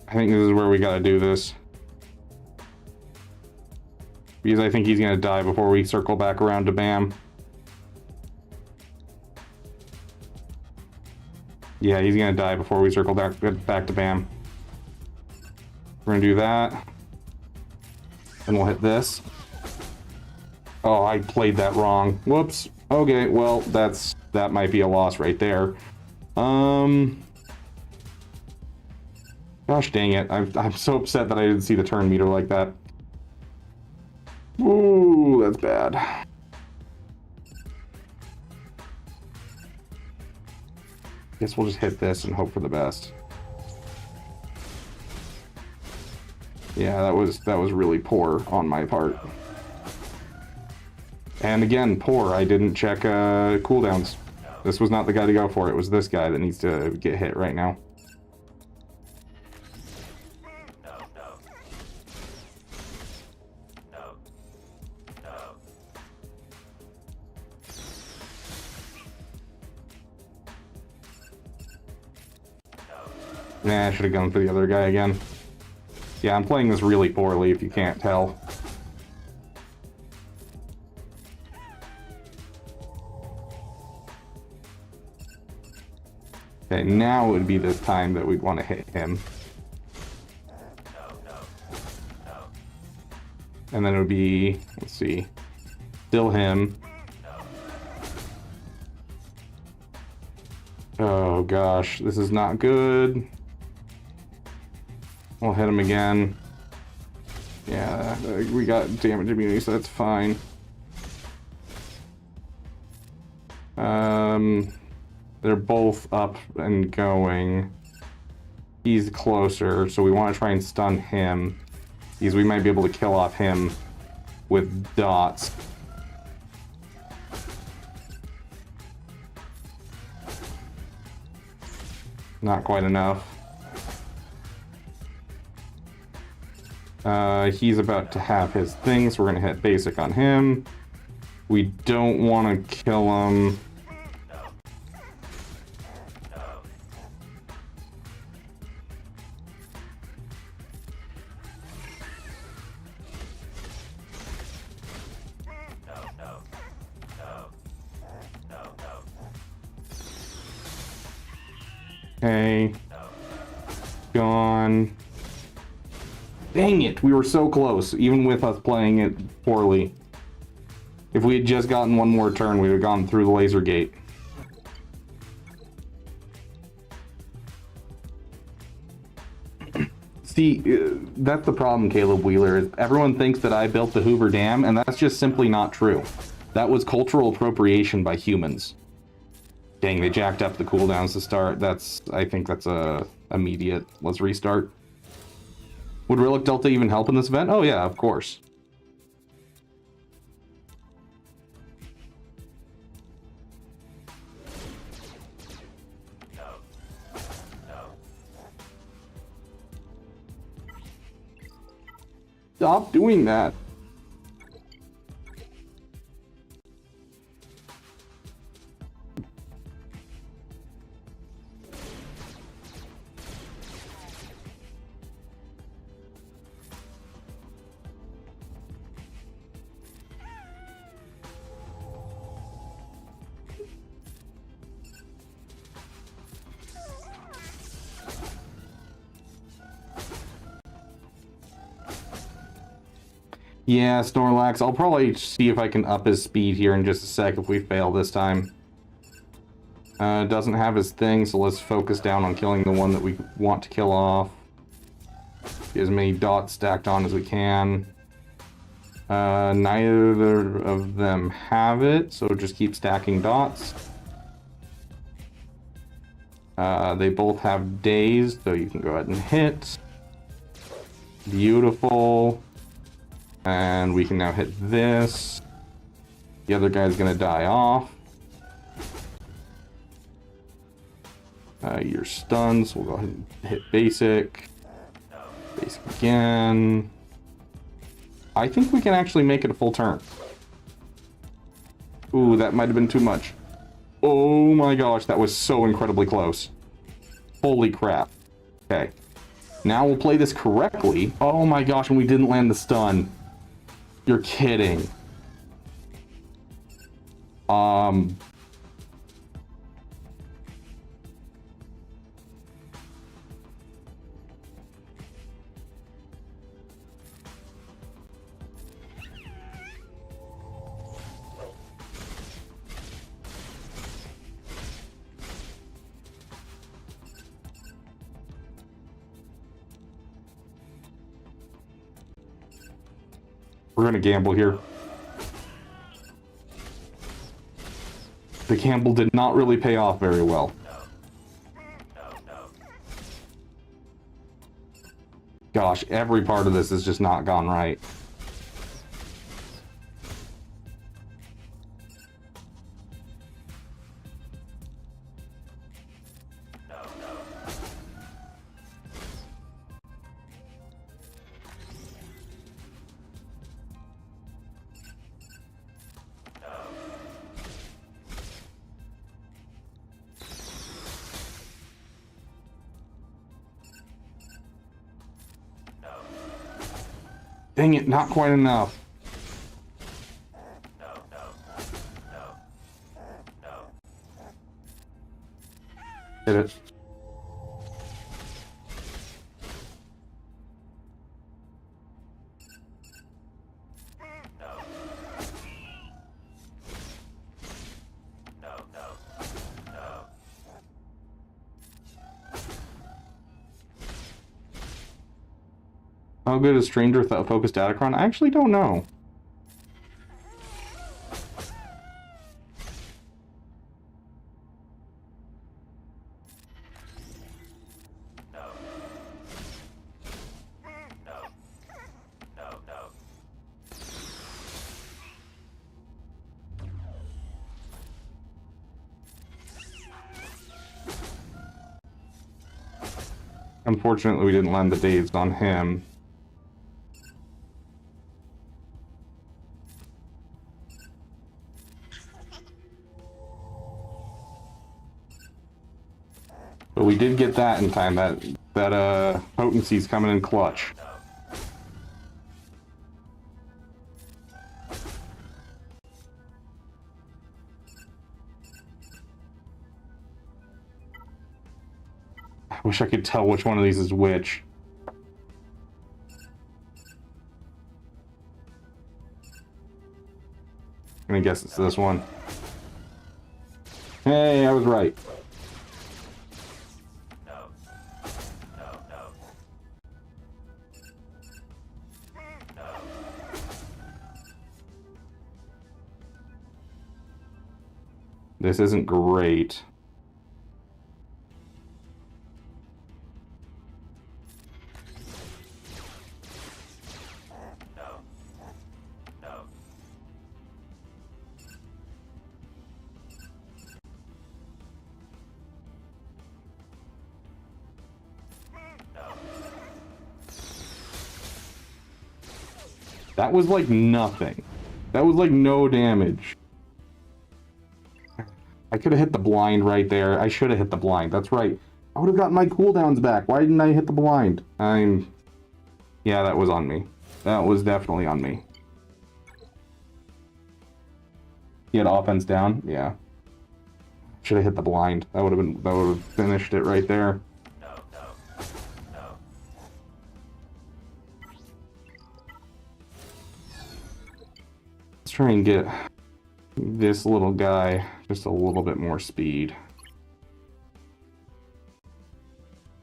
I think this is where we gotta do this. Because I think he's gonna die before we circle back around to Bam. Yeah, he's gonna die before we circle back to Bam. We're gonna do that. And we'll hit this. Oh, I played that wrong. Whoops. Okay, well, that might be a loss right there. Gosh dang it. I'm so upset that I didn't see the turn meter like that. Ooh, that's bad. Guess we'll just hit this and hope for the best. Yeah, that was really poor on my part. And again, poor. I didn't check cooldowns. This was not the guy to go for. It was this guy that needs to get hit right now. Nah, I should have gone for the other guy again. Yeah, I'm playing this really poorly if you can't tell. Okay, now would be the time that we'd want to hit him. And then it would be, let's see, still him. Oh gosh, this is not good. We'll hit him again. Yeah, we got damage immunity, so that's fine. They're both up and going. He's closer, so we want to try and stun him. Because we might be able to kill off him with dots. Not quite enough. He's about to have his thing, so we're going to hit basic on him. We don't want to kill him. Okay. Gone. Dang it, we were so close, even with us playing it poorly. If we had just gotten one more turn, we would have gone through the laser gate. See, that's the problem, Caleb Wheeler, is everyone thinks that I built the Hoover Dam, and that's just simply not true. That was cultural appropriation by humans. Dang, they jacked up the cooldowns to start. I think that's immediate. Let's restart. Would Relic Delta even help in this event? Oh yeah, of course. Stop doing that. Yeah, Snorlax. I'll probably see if I can up his speed here in just a sec if we fail this time. Doesn't have his thing, so let's focus down on killing the one that we want to kill off. Get as many dots stacked on as we can. Neither of them have it, so just keep stacking dots. They both have dazed, so you can go ahead and hit. Beautiful. And we can now hit this. The other guy's gonna die off. You're stunned, so we'll go ahead and hit basic. Basic again. I think we can actually make it a full turn. Ooh, that might have been too much. Oh my gosh, that was so incredibly close. Holy crap. Okay. Now we'll play this correctly. Oh my gosh, and we didn't land the stun. You're kidding. We're gonna gamble here. The gamble did not really pay off very well. Gosh, every part of this has just not gone right. Dang it, not quite enough. Hit it. How good is Stranger Focused Datacron? I actually don't know. Unfortunately, we didn't land the dazed on him. But we did get that in time. That potency's coming in clutch. I wish I could tell which one of these is which. I'm gonna guess it's this one. Hey, I was right. This isn't great. That was like nothing. That was like no damage. I could have hit the blind right there. I should have hit the blind. That's right. I would have gotten my cooldowns back. Why didn't I hit the blind? Yeah, that was on me. That was definitely on me. He had offense down? Yeah. Should have hit the blind. That would have finished it right there. Let's try and get this little guy just a little bit more speed.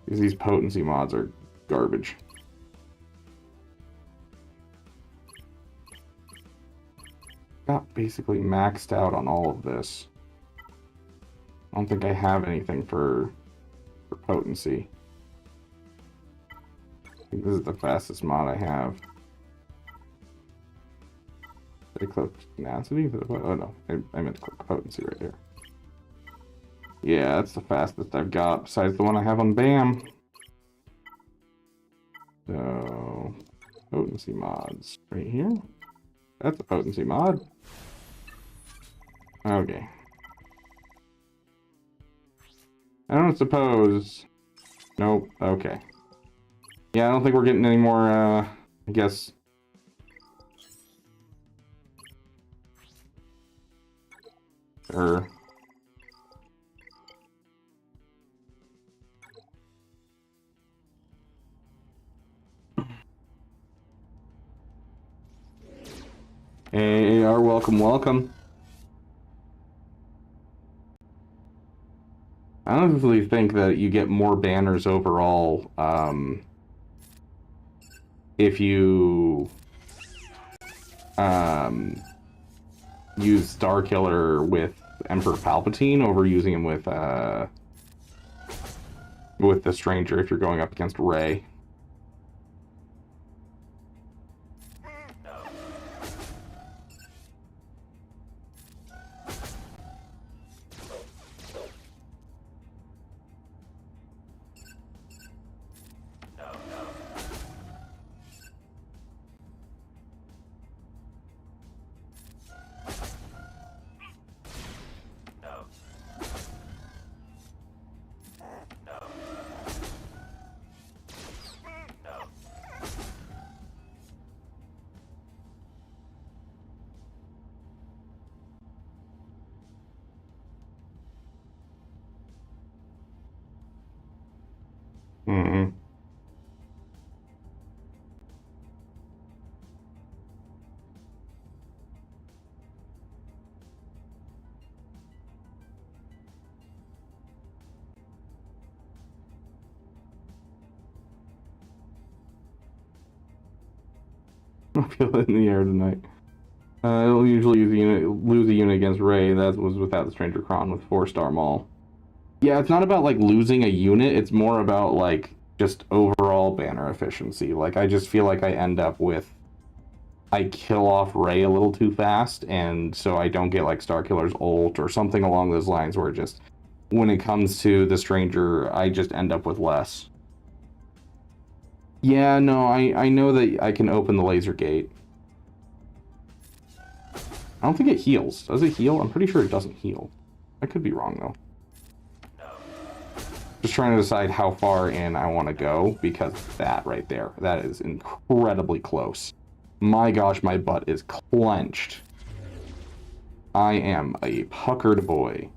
Because these potency mods are garbage. Got basically maxed out on all of this. I don't think I have anything for potency. I think this is the fastest mod I have. Did I click tenacity? Oh no, I meant to click potency right there. Yeah, that's the fastest I've got, besides the one I have on BAM. So, potency mods right here. That's a potency mod. Okay. I don't suppose. Nope. Okay. Yeah, I don't think we're getting any more, I guess, Sure. Hey, AR, welcome, welcome. I honestly think that you get more banners overall if you use Starkiller with Emperor Palpatine over using him with the Stranger if you're going up against Rey. Mm-hmm. I feel it in the air tonight. It'll usually lose a unit against Rey. That was without the Stranger Kron with 4-star Maul. Yeah, it's not about like losing a unit. It's more about like just overall banner efficiency. Like I just feel like I end up with I kill off Rey a little too fast, and so I don't get like Starkiller's ult or something along those lines. Where just when it comes to the Stranger, I just end up with less. Yeah, no, I know that I can open the laser gate. I don't think it heals. Does it heal? I'm pretty sure it doesn't heal. I could be wrong, though. Just trying to decide how far in I want to go, because that right there, that is incredibly close. My gosh, my butt is clenched. I am a puckered boy.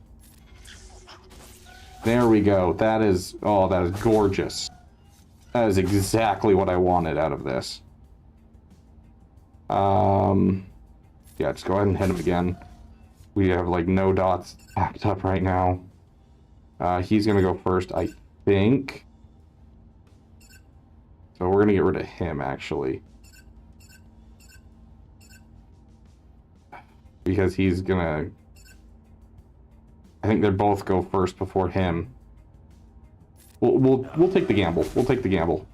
There we go. That is, oh, that is gorgeous. That is exactly what I wanted out of this. Yeah, just go ahead and hit him again. We have like no dots backed up right now. He's gonna go first, I think. So we're gonna get rid of him, actually. Because he's gonna... I think they both go first before him. We'll take the gamble. We'll take the gamble.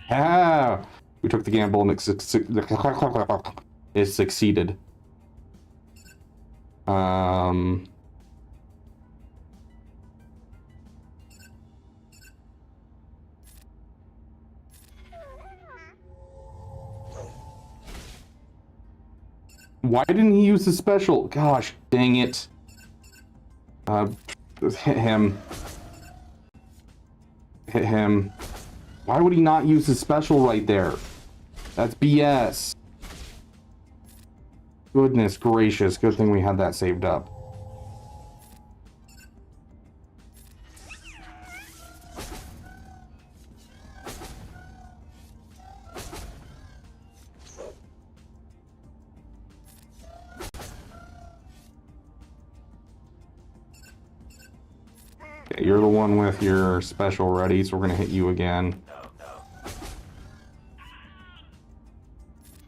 Ah! We took the gamble and it succeeded. Why didn't he use the special? Gosh, dang it. Hit him. Hit him. Why would he not use the special right there? That's BS. Goodness gracious, good thing we had that saved up. Okay, you're the one with your special ready, so we're gonna hit you again.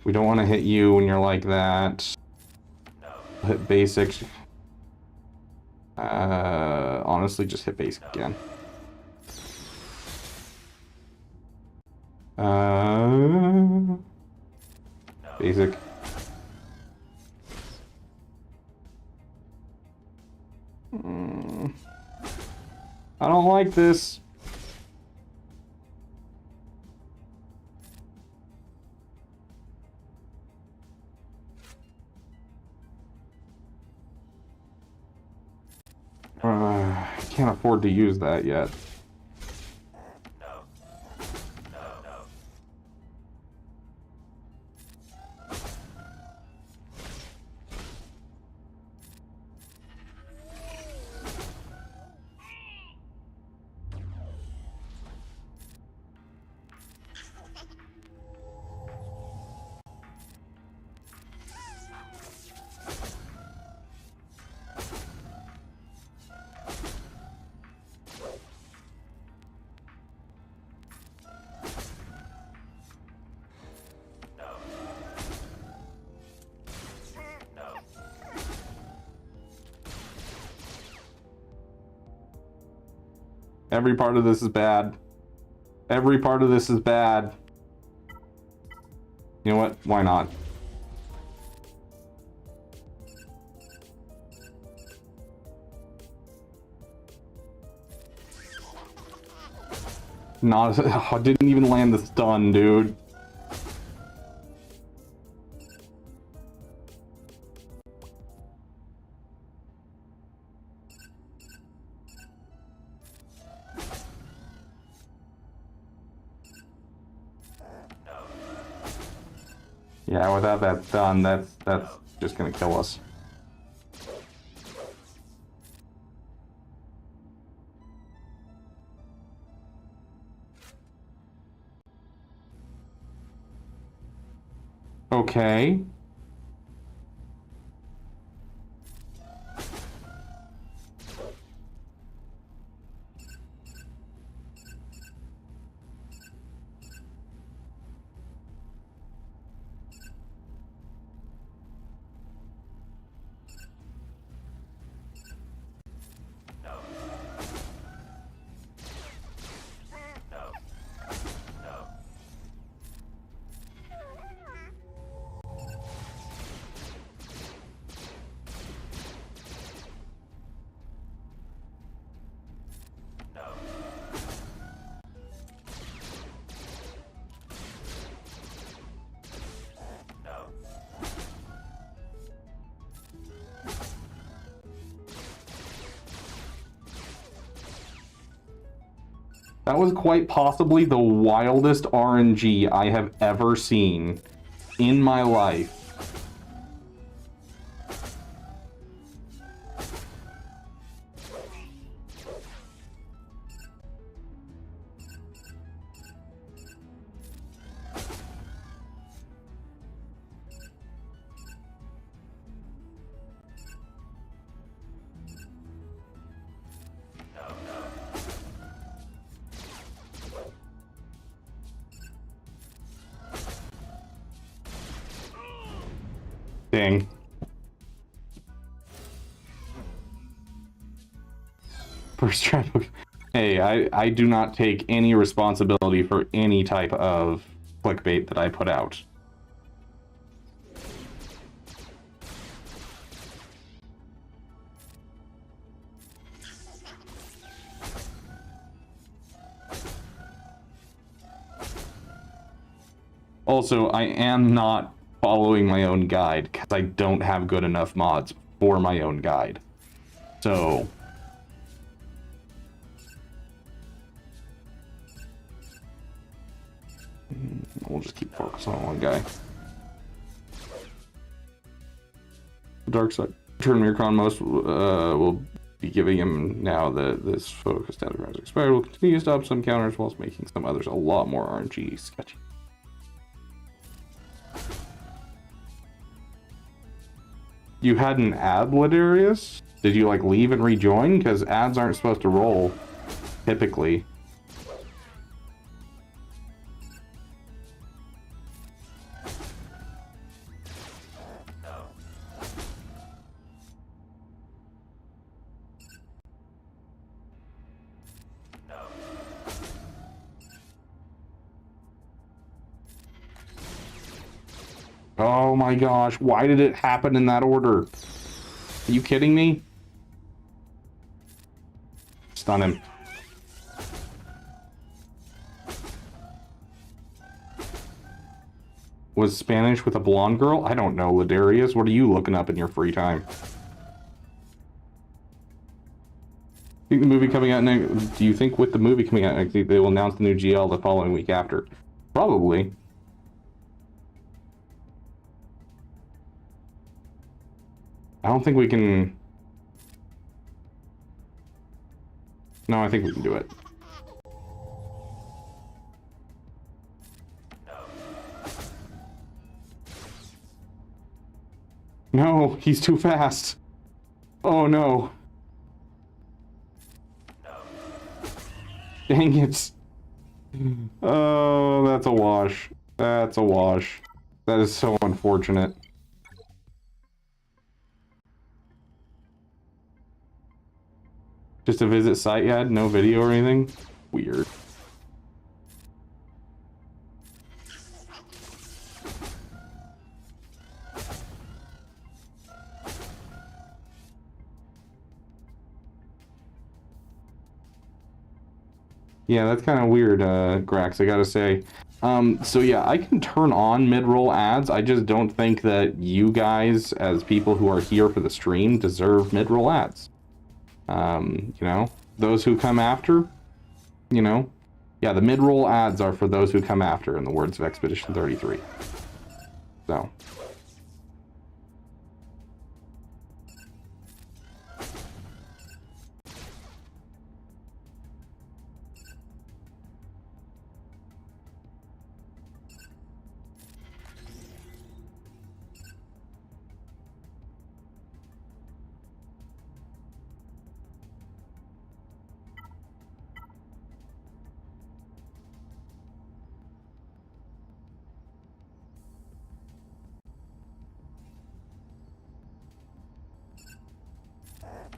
We don't want to hit you when you're like that. Hit basic. Honestly, just hit basic again. Basic. I don't like this. I can't afford to use that yet. Every part of this is bad. Every part of this is bad. You know what? Why not? Not, I didn't even land the stun, dude. Yeah, without that stun, that's just gonna kill us. Okay. That was quite possibly the wildest RNG I have ever seen in my life. Dang. First try. Hey, I do not take any responsibility for any type of clickbait that I put out. Also, I am not following my own guide because I don't have good enough mods for my own guide. So we'll just keep focusing on one guy. Dark side. Turn Mircon most will be giving him now that this focus data has expired. Will continue to stop some counters whilst making some others a lot more RNG sketchy. You had an ad, Ladarius? Did you like leave and rejoin? Because ads aren't supposed to roll typically. Oh my gosh, why did it happen in that order? Are you kidding me? Stun him. Was Spanish with a blonde girl? I don't know, Ladarius. What are you looking up in your free time? Think the movie coming out next? Do you think with the movie coming out next week they will announce the new GL the following week after? Probably. I don't think we can... No, I think we can do it. No, he's too fast. Oh no. Dang it. Oh, that's a wash. That's a wash. That is so unfortunate. Just a visit site, yeah, no video or anything? Weird. Yeah, that's kind of weird, Grax, I gotta say. So yeah, I can turn on mid-roll ads. I just don't think that you guys, as people who are here for the stream, deserve mid-roll ads. You know, those who come after, you know, yeah, the mid-roll ads are for those who come after, in the words of Expedition 33. So.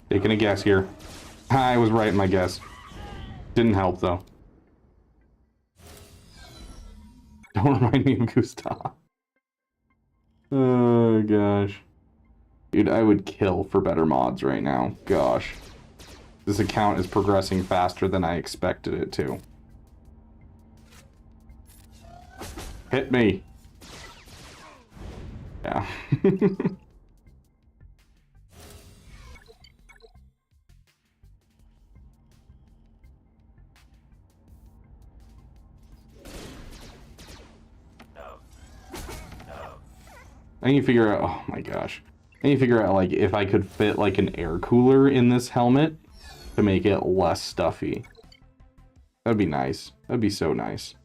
Taking a guess here. I was right in my guess. Didn't help, though. Don't remind me of Gustav. Oh, gosh. Dude, I would kill for better mods right now. Gosh. This account is progressing faster than I expected it to. Hit me. Yeah. I need to figure out, oh my gosh. I need to figure out, like, if I could fit, like, an air cooler in this helmet to make it less stuffy. That'd be nice. That'd be so nice.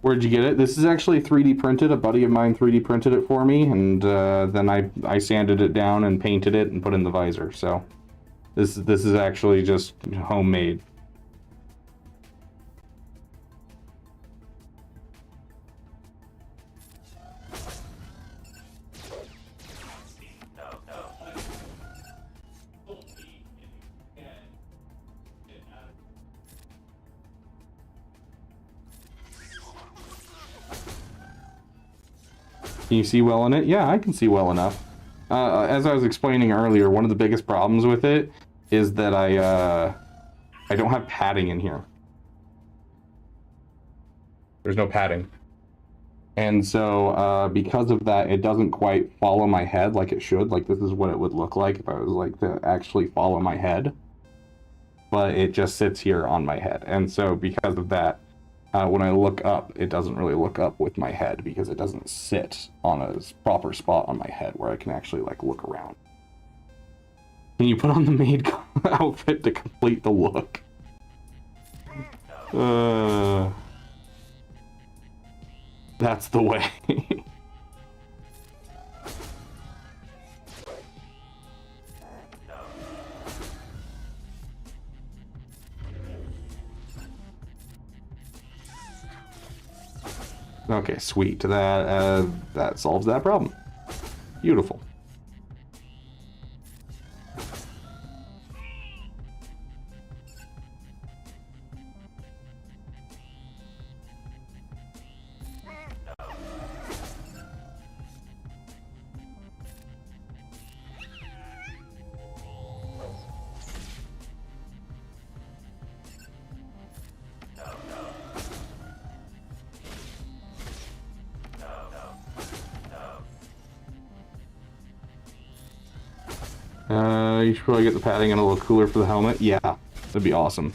Where'd you get it? This is actually 3D printed. A buddy of mine 3D printed it for me, and then I sanded it down and painted it and put in the visor. So this is actually just homemade. Can you see well in it? Yeah, I can see well enough. As I was explaining earlier, one of the biggest problems with it is that I don't have padding in here. There's no padding. And so because of that, it doesn't quite follow my head like it should. Like, this is what it would look like if I was like to actually follow my head. But it just sits here on my head. And so because of that, when I look up, it doesn't really look up with my head because it doesn't sit on a proper spot on my head where I can actually, like, look around. Can you put on the maid outfit to complete the look? That's the way. Okay, sweet. That solves that problem. Beautiful. You should probably get the padding and a little cooler for the helmet. Yeah, that'd be awesome.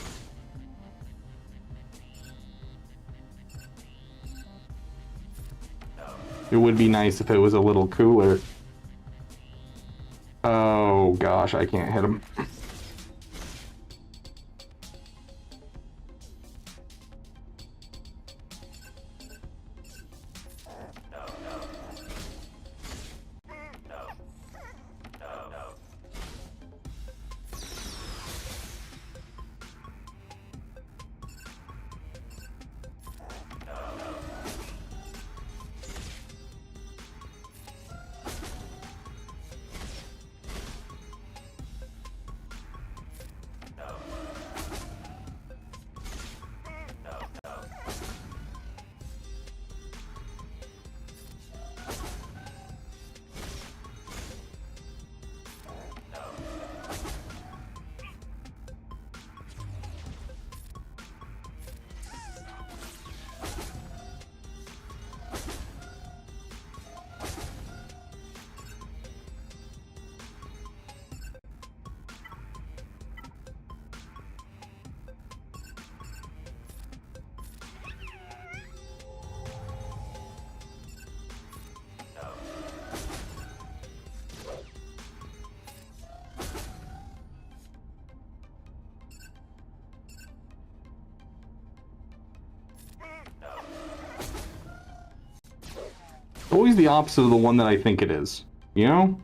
It would be nice if it was a little cooler. Oh gosh, I can't hit him. Always the opposite of the one that I think it is, you know?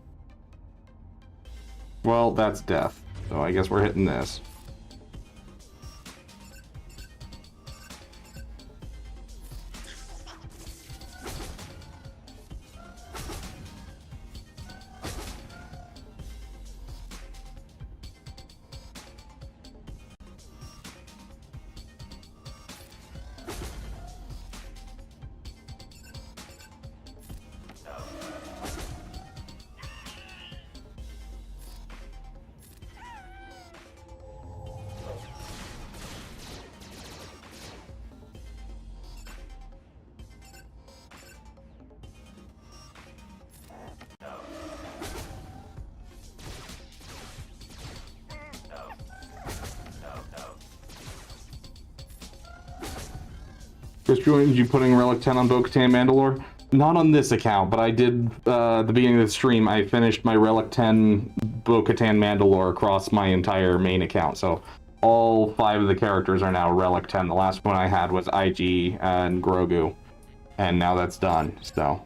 Well, that's death. So I guess we're hitting this. Chris, did you putting Relic 10 on Bo-Katan Mandalore? Not on this account, but I did, at the beginning of the stream, I finished my Relic 10 Bo-Katan Mandalore across my entire main account, so all 5 of the characters are now Relic 10. The last one I had was IG and Grogu, and now that's done, so...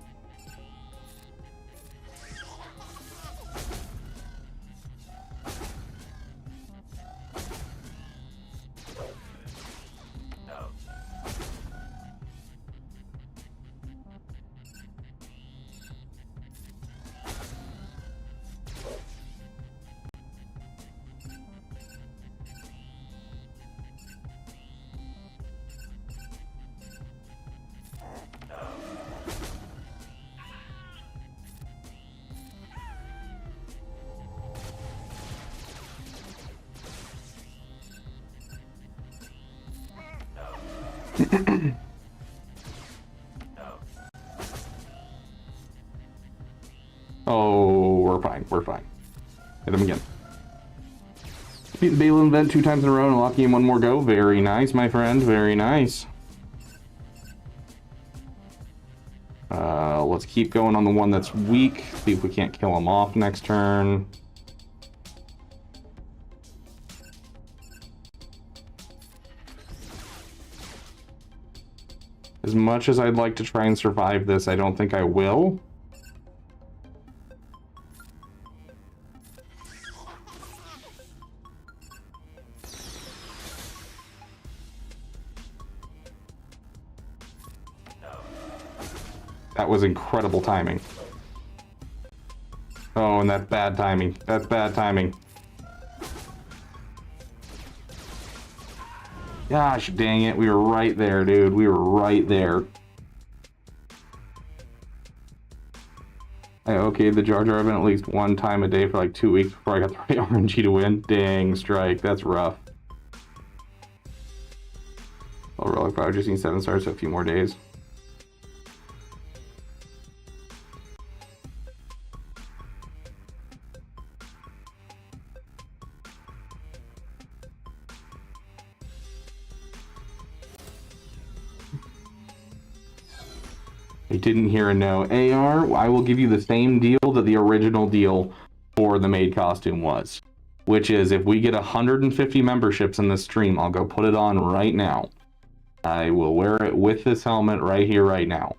Oh, we're fine, we're fine. Hit him again. Beat the Balin event 2 times in a row and unlocking him 1 more go. Very nice, my friend, very nice. Let's keep going on the one that's weak. See if we can't kill him off next turn. As much as I'd like to try and survive this, I don't think I will. That was incredible timing. Oh, and that's bad timing. That's bad timing. Gosh, dang it. We were right there, dude. We were right there. I okayed the Jar Jar event at least 1 time a day for like 2 weeks before I got the right RNG to win. Dang, strike. That's rough. Well, Relic probably just need 7 stars, so a few more days. I didn't hear a no. AR, I will give you the same deal that the original deal for the maid costume was, which is if we get 150 memberships in this stream, I'll go put it on right now. I will wear it with this helmet right here, right now.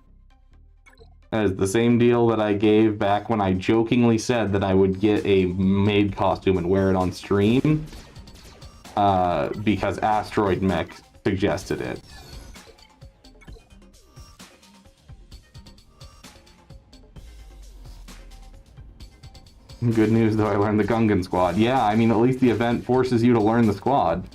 That is the same deal that I gave back when I jokingly said that I would get a maid costume and wear it on stream, because Asteroid Mech suggested it. Good news though, I learned the Gungan squad. Yeah, I mean, at least the event forces you to learn the squad.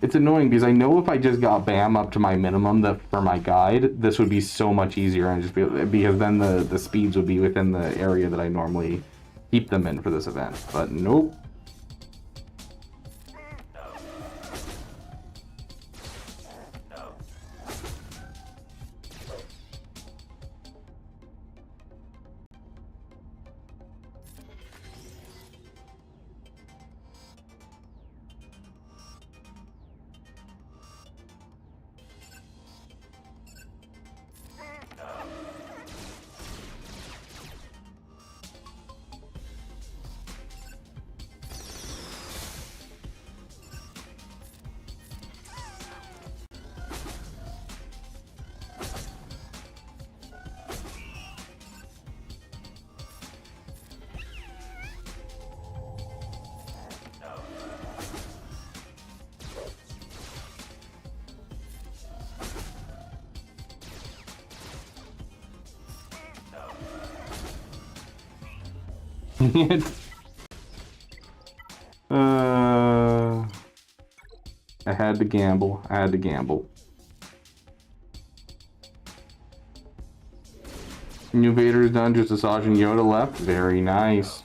It's annoying because I know if I just got BAM up to my minimum for my guide, this would be so much easier, and just because then the speeds would be within the area that I normally keep them in for this event. But nope. I had to gamble. I had to gamble. New Vader's done, just Asajj and Yoda left. Very nice.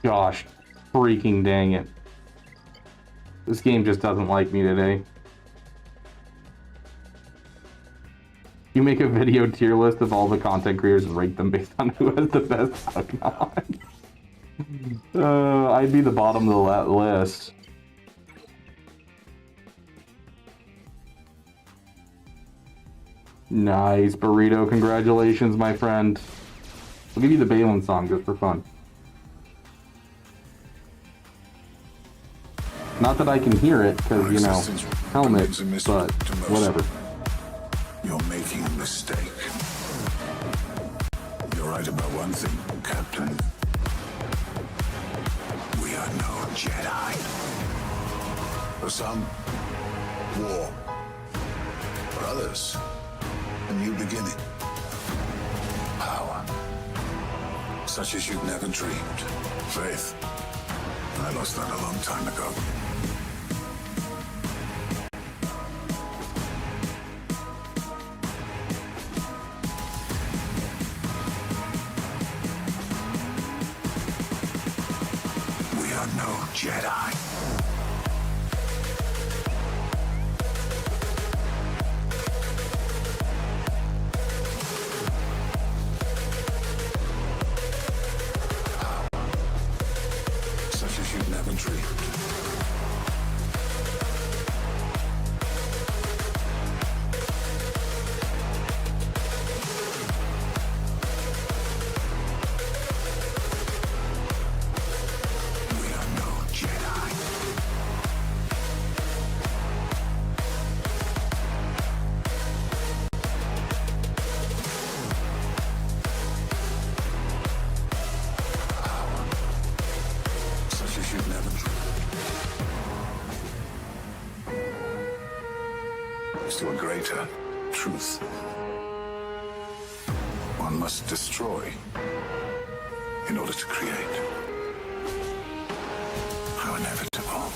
Gosh, freaking dang it. This game just doesn't like me today. You make a video tier list of all the content creators and rate them based on who has the best Pokemon. I'd be the bottom of the list. Nice, Burrito. Congratulations, my friend. I'll give you the Balin song just for fun. Not that I can hear it, because, you know, helmet, but whatever. You're making a mistake. You're right about one thing, Captain. We are no Jedi. For some, war. For others, a new beginning. Power. Such as you've never dreamed. Faith. I lost that a long time ago. We are no Jedi. Such as you've never dreamed. We are no Jedi. Such as you've never dreamed. To a greater truth. One must destroy in order to create. How inevitable.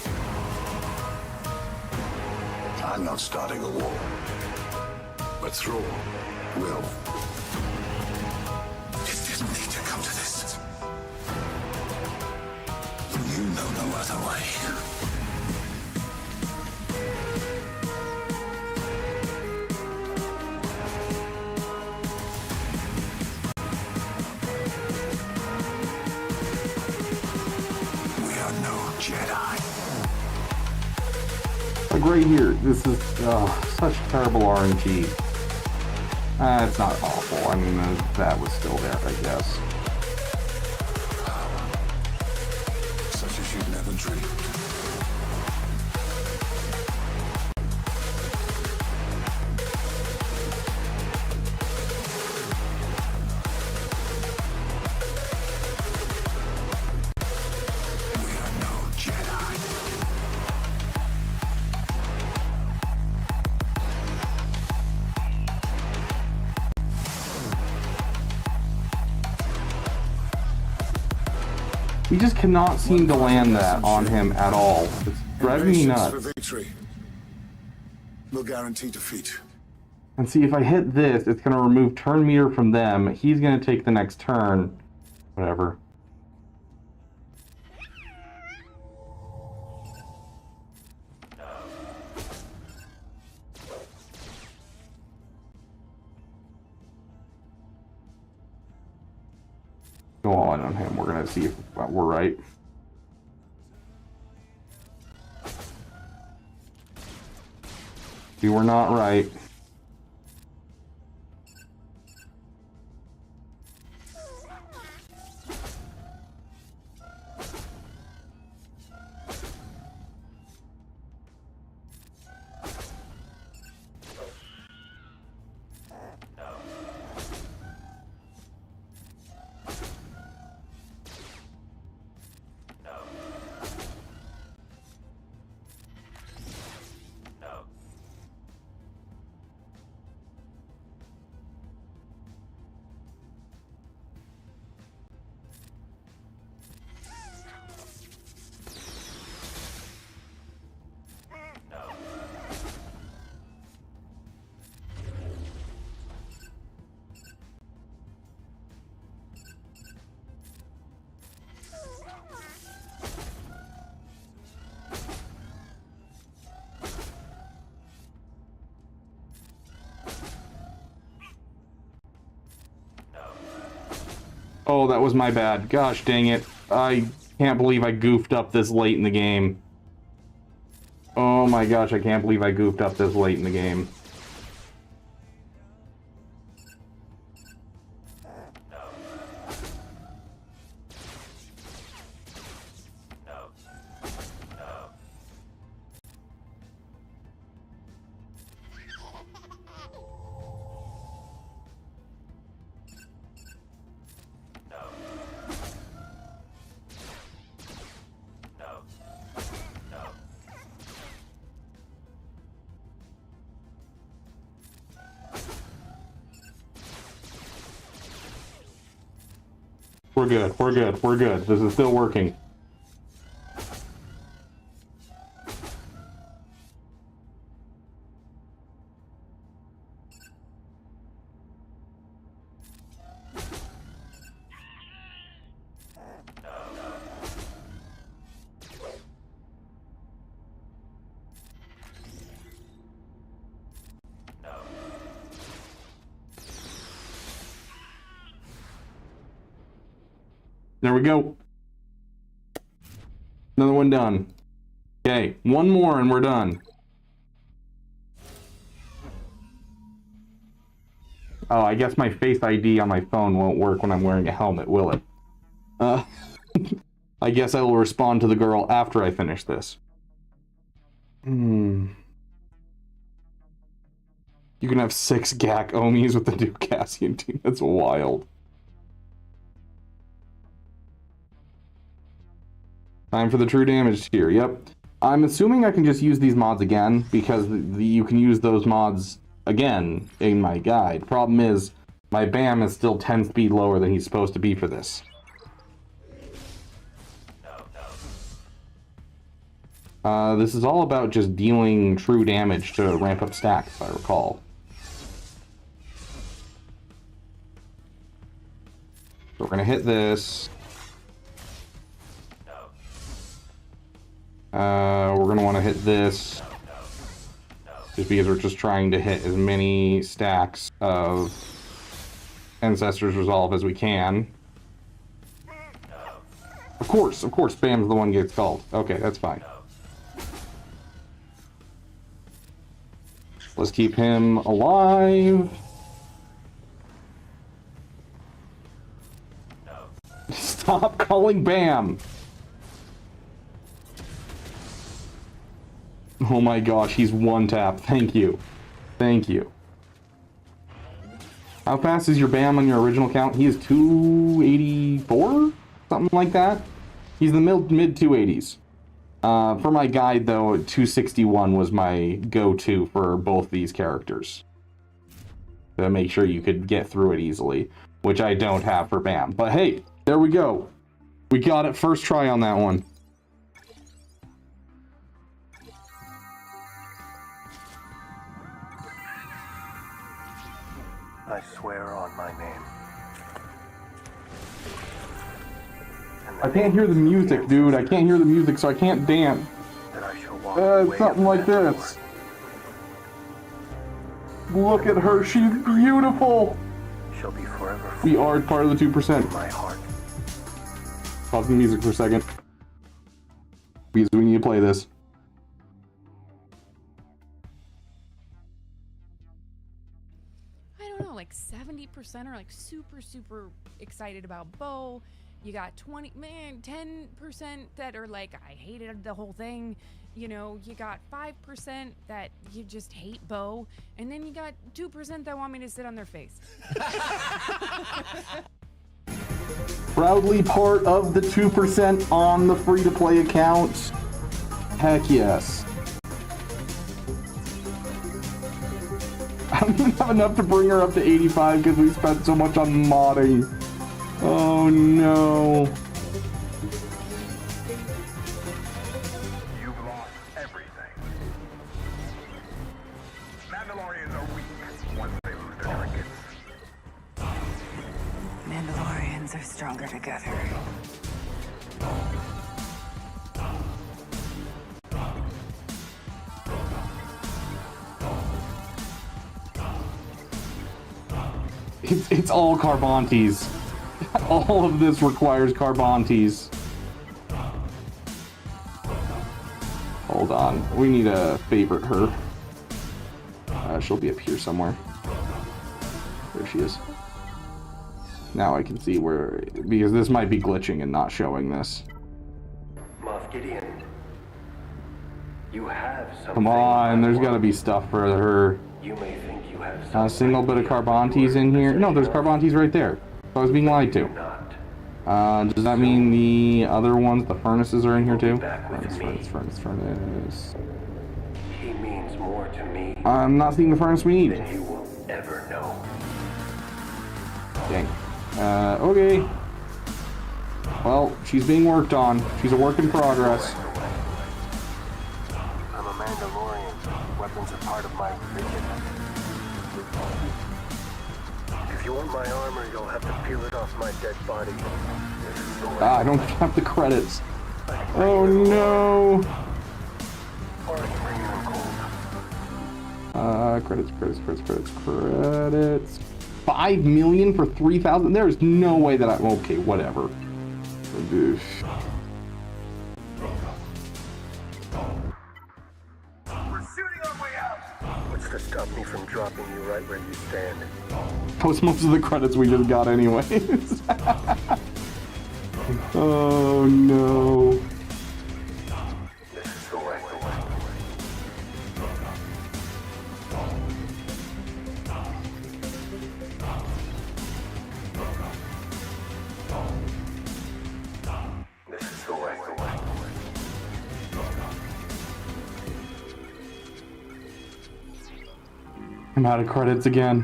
I'm not starting a war, but Thrall will. It didn't Like right here, this is such terrible RNG. It's not awful. I mean, that was still there, I guess. Such as you've never dreamed. We are no Jedi. We just cannot seem to land that on him at all. It's driving me Impatience for nuts. victory. We'll guarantee defeat. And see, if I hit this, it's going to remove turn meter from them. He's going to take the next turn. Whatever. Go on him. We're going to see if we're right. We were not right. Oh, that was my bad. Gosh dang it. I can't believe I goofed up this late in the game. Oh my gosh, I can't believe I goofed up this late in the game. We're good, we're good, we're good. This is still working. There we go. Another one done. Okay, one more and we're done. Oh, I guess my Face ID on my phone won't work when I'm wearing a helmet, will it? I guess I will respond to the girl after I finish this. You can have 6 GAC Omis with the new Cassian team. That's wild. Time for the true damage tier. Yep. I'm assuming I can just use these mods again because you can use those mods again in my guide. Problem is, my BAM is still 10 speed lower than he's supposed to be for this. This is all about just dealing true damage to ramp up stacks, if I recall. So we're gonna hit this. We're going to want to hit this just because we're just trying to hit as many stacks of Ancestors Resolve as we can. Of course, Bam's the one gets called. Okay, that's fine. Let's keep him alive. Stop calling Bam! Oh my gosh, he's one tap. Thank you. Thank you. How fast is your Bam on your original count? He is 284? Something like that? He's the mid 280s. For my guide, though, 261 was my go-to for both these characters. To make sure you could get through it easily, which I don't have for Bam. But hey, there we go. We got it first try on that one. I swear on my name. I can't hear the music, dude. I can't hear the music, so I can't dance. That I shall walk the way Something of like Mandalore. this. Look at her, she's beautiful. Shall be forever We are part of the 2%. in my heart. Pause the music for a second. Because we need to play this. I don't know, like 70% are like super excited about Bo. You got 10% that are like, I hated the whole thing. You know, you got 5% that you just hate Bo. And then you got 2% that want me to sit on their face. Proudly part of the 2% on the free-to-play account. Heck yes. I don't even have enough to bring her up to 85 because we spent so much on modding. Oh no. You've lost everything. Mandalorians are weak once they lose their trinkets. Mandalorians are stronger together. It's all Carbontes. All of this requires Carbontes. Hold on. We need to favorite her. She'll be up here somewhere. There she is. Now I can see where... Because this might be glitching and not showing this. Moff Gideon, you have something. Come on, there's got to be stuff for her. You may think you have A something. single bit of Carbontes in here. No, there's Carbontes right there. I was being lied to. Not. Does that mean the other ones, the furnaces, are in here too? Back with Furnace. He means more to me I'm not seeing the furnace we need. than you will ever know. Dang. Okay. Well, she's being worked on. She's a work in progress. I'm a Mandalorian. Weapons are part of my religion. If you want my armor, you'll have to peel it off my dead body. This is the way. I don't have the credits. Oh no. Or I can bring you in cold. Credits. 5 million for 3,000? There's no way that okay, whatever. We're shooting our way out! What's to stop me from dropping you right where you stand? That was most of the credits we just got anyways. Oh no. This is the way. This is the way. I'm out of credits again.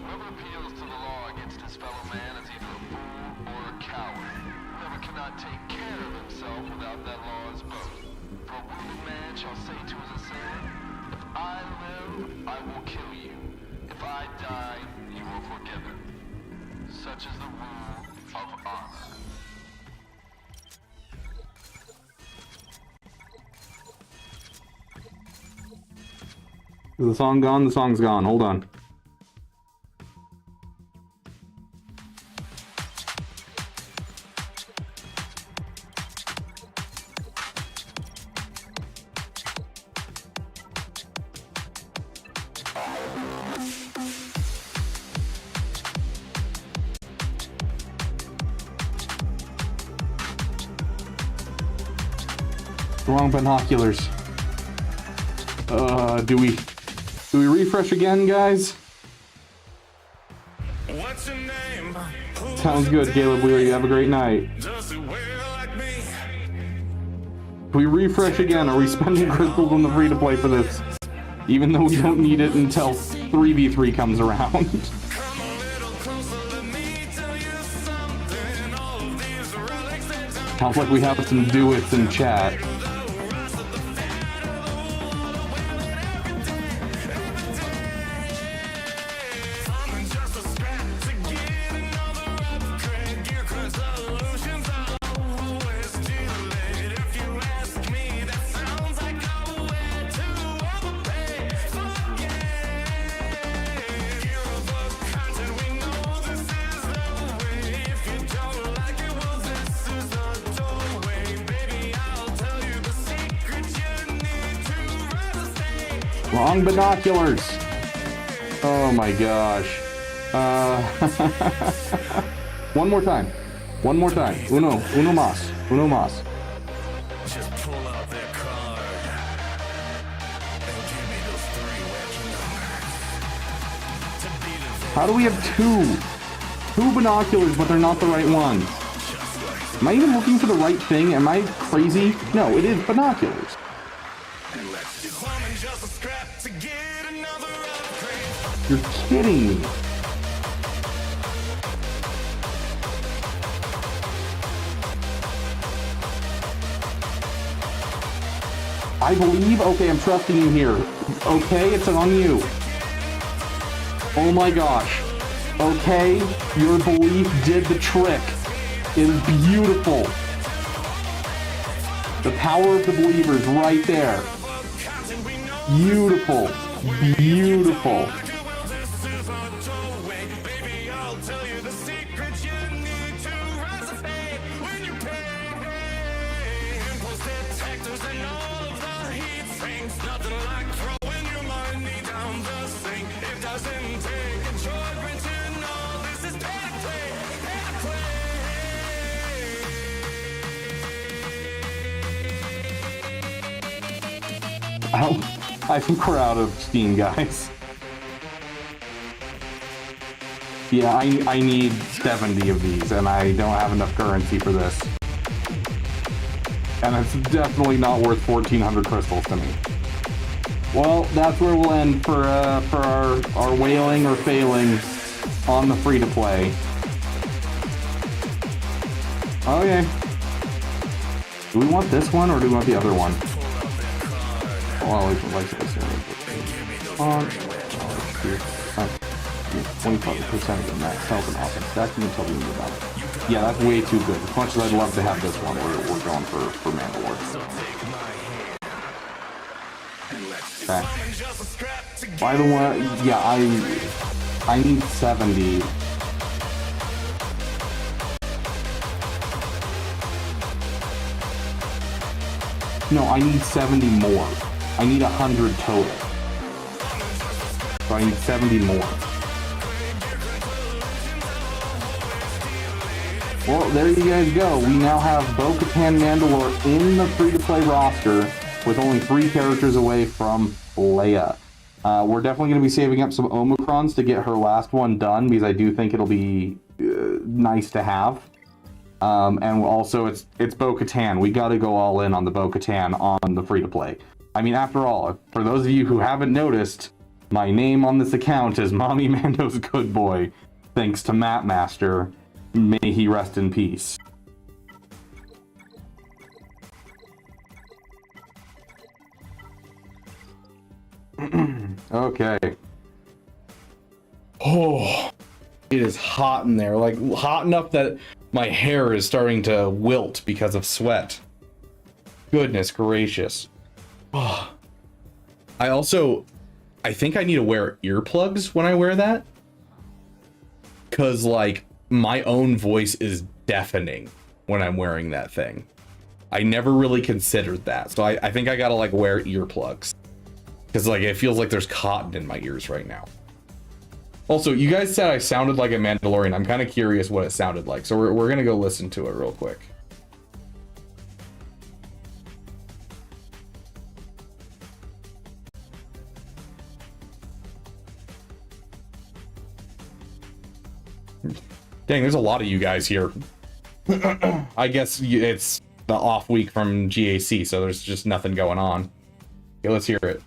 Whoever appeals to the law against his fellow man is either a fool or a coward. Whoever cannot take care of himself without that law is both. For a wounded man shall say to his assailant, if I live, I will kill you. If I die, you will forgive him. Such is the rule of honor. Is the song gone? The song's gone. Hold on. Wrong binoculars. Do we refresh again, guys? Sounds good, Caleb Leary. Have a great night. If we refresh again, are we spending crystals on the free-to-play for this? Even though we don't need it until 3v3 comes around. Sounds like we have some do-its in chat. Wrong binoculars. Oh my gosh. One more time. One more time. Uno mas. Uno mas. Just pull out their card and give me those 3 wacky numbers. How do we have two binoculars, but they're not the right ones? Am I even looking for the right thing? Am I crazy? No, it is binoculars. You're kidding me. I believe, okay, I'm trusting you here. Okay, it's on you. Oh my gosh. Okay, your belief did the trick. It is beautiful. The power of the believers right there. Beautiful. Beautiful. I think we're out of steam, guys. Yeah, I need 70 of these, and I don't have enough currency for this. And it's definitely not worth 1,400 crystals to me. Well, that's where we'll end for our whaling or failing on the free-to-play. Okay. Do we want this one, or do we want the other one? Oh, I like this one. 25% of the max health and offense. That can tell me about it. Yeah, that's way too good. As much as I'd love to have this one, we're going for Mandalore. Okay. By the way, yeah, I need 70. No, I need 70 more. I need 100 total. So I need 70 more. Well, there you guys go. We now have Bo-Katan Mandalore in the free-to-play roster with only 3 characters away from Leia. We're definitely going to be saving up some Omicrons to get her last one done because I do think it'll be nice to have. And also, it's Bo-Katan. We got to go all in on the Bo-Katan on the free-to-play. I mean, after all, for those of you who haven't noticed, my name on this account is Mommy Mando's Good Boy, thanks to Map Master. May he rest in peace. Okay. Oh, it is hot in there. Like, hot enough that my hair is starting to wilt because of sweat. Goodness gracious. Oh. I think I need to wear earplugs when I wear that. Because, like, my own voice is deafening when I'm wearing that thing. I never really considered that. So I think I gotta, like, wear earplugs. Because, like, it feels like there's cotton in my ears right now. Also, you guys said I sounded like a Mandalorian. I'm kind of curious what it sounded like. So we're gonna go listen to it real quick. Dang, there's a lot of you guys here. I guess it's the off week from GAC, so there's just nothing going on. Okay, let's hear it.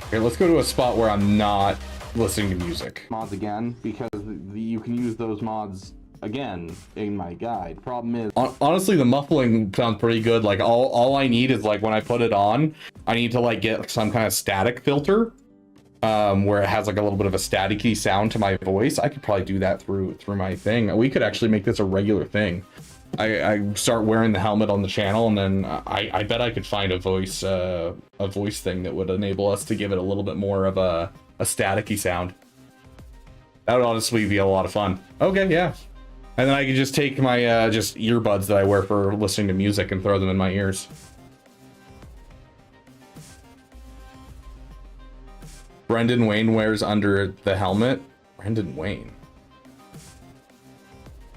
Okay, let's go to a spot where I'm not listening to music. Mods again, because you can use those mods again in my guide. Problem is, honestly, the muffling sounds pretty good. Like all I need is like when I put it on, I need to like get some kind of static filter, where it has like a little bit of a staticky sound to my voice. I could probably do that through my thing. We could actually make this a regular thing. I start wearing the helmet on the channel, and then I bet I could find a voice thing that would enable us to give it a little bit more of a staticky sound. That would honestly be a lot of fun. Okay, yeah. And then I could just take my just earbuds that I wear for listening to music and throw them in my ears. Brendan Wayne wears under the helmet. Brendan Wayne.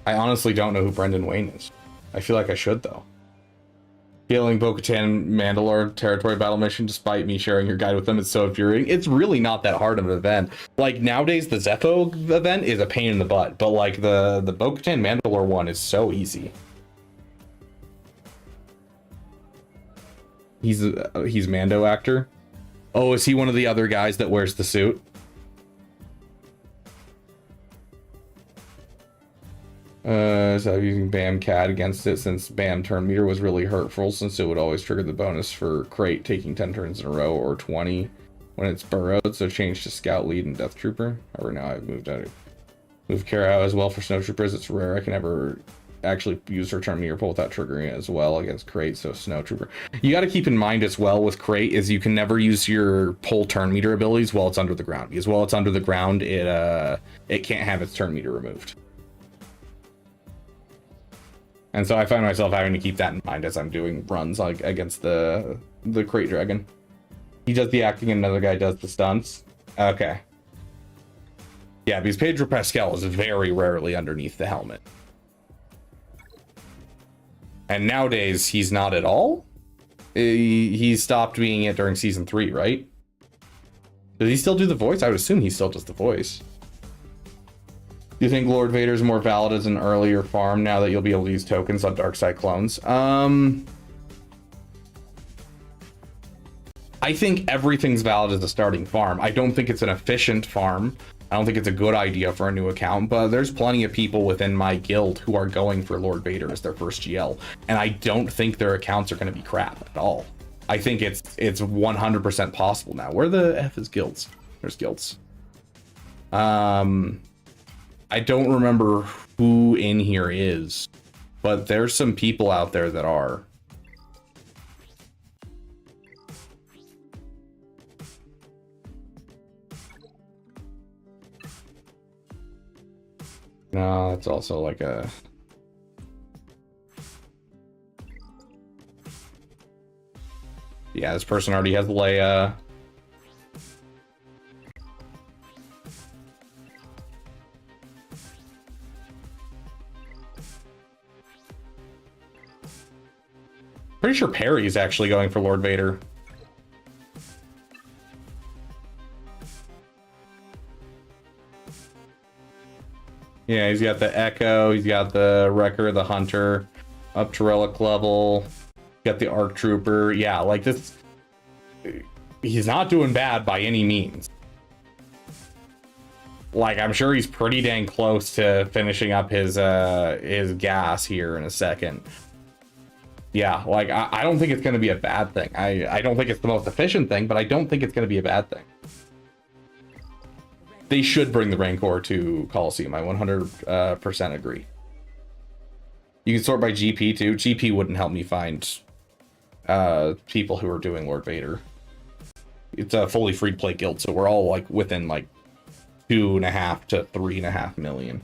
I honestly don't know who Brendan Wayne is. I feel like I should, though. Scaling Bo-Katan Mandalore territory battle mission, despite me sharing your guide with them, is so infuriating. It's really not that hard of an event. Like, nowadays, the Zepho event is a pain in the butt, but, like, the Bo-Katan Mandalore one is so easy. He's Mando actor? Oh, is he one of the other guys that wears the suit? So I'm using BAM CAD against it, since BAM turn meter was really hurtful, since it would always trigger the bonus for crate taking 10 turns in a row or 20 when it's burrowed. So change to scout, lead, and death trooper. However, now I've moved Kerrikal as well for snowtroopers. It's rare I can ever actually use her turn meter pull without triggering it as well against crate. So snowtrooper. You got to keep in mind as well with crate is you can never use your pull turn meter abilities while it's under the ground, because while it's under the ground, it can't have its turn meter removed. And so I find myself having to keep that in mind as I'm doing runs like against the crate dragon. He does the acting and another guy does the stunts. Okay. Yeah, because Pedro Pascal is very rarely underneath the helmet. And nowadays he's not at all. He stopped being it during season 3, right? Does he still do the voice? I would assume he still does the voice. Do you think Lord Vader is more valid as an earlier farm now that you'll be able to use tokens on Dark Side clones? I think everything's valid as a starting farm. I don't think it's an efficient farm. I don't think it's a good idea for a new account, but there's plenty of people within my guild who are going for Lord Vader as their first GL, and I don't think their accounts are going to be crap at all. I think it's 100% possible now. Where the F is guilds? There's guilds. I don't remember who in here is, but there's some people out there that are. No, it's also like a... Yeah, this person already has Leia. Pretty sure Perry's actually going for Lord Vader. Yeah, he's got the Echo, he's got the Wrecker, the Hunter, up to Relic level, got the Arc Trooper. Yeah, like this, he's not doing bad by any means. Like, I'm sure he's pretty dang close to finishing up his gas here in a second. Yeah, like, I don't think it's going to be a bad thing. I don't think it's the most efficient thing, but I don't think it's going to be a bad thing. They should bring the Rancor to Coliseum. I 100% agree. You can sort by GP, too. GP wouldn't help me find people who are doing Lord Vader. It's a fully free-to-play guild, so we're all, like, within, like, 2.5 to 3.5 million.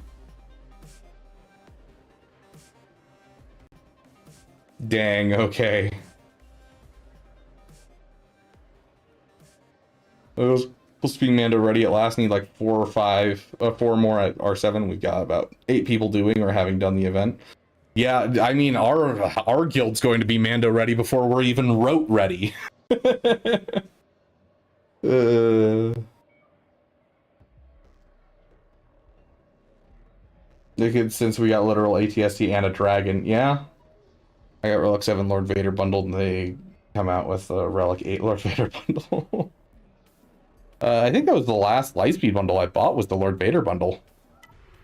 Dang, okay. Those supposed to be Mando ready at last. Need like 4 or 5, 4 more at R7. We've got about 8 people doing or having done the event. Yeah, I mean, our guild's going to be Mando ready before we're even rote ready. Since we got literal ATST and a dragon, yeah. I got Relic 7 Lord Vader bundled, and they come out with a Relic 8 Lord Vader bundle. I think that was the last Lightspeed bundle I bought, was the Lord Vader bundle.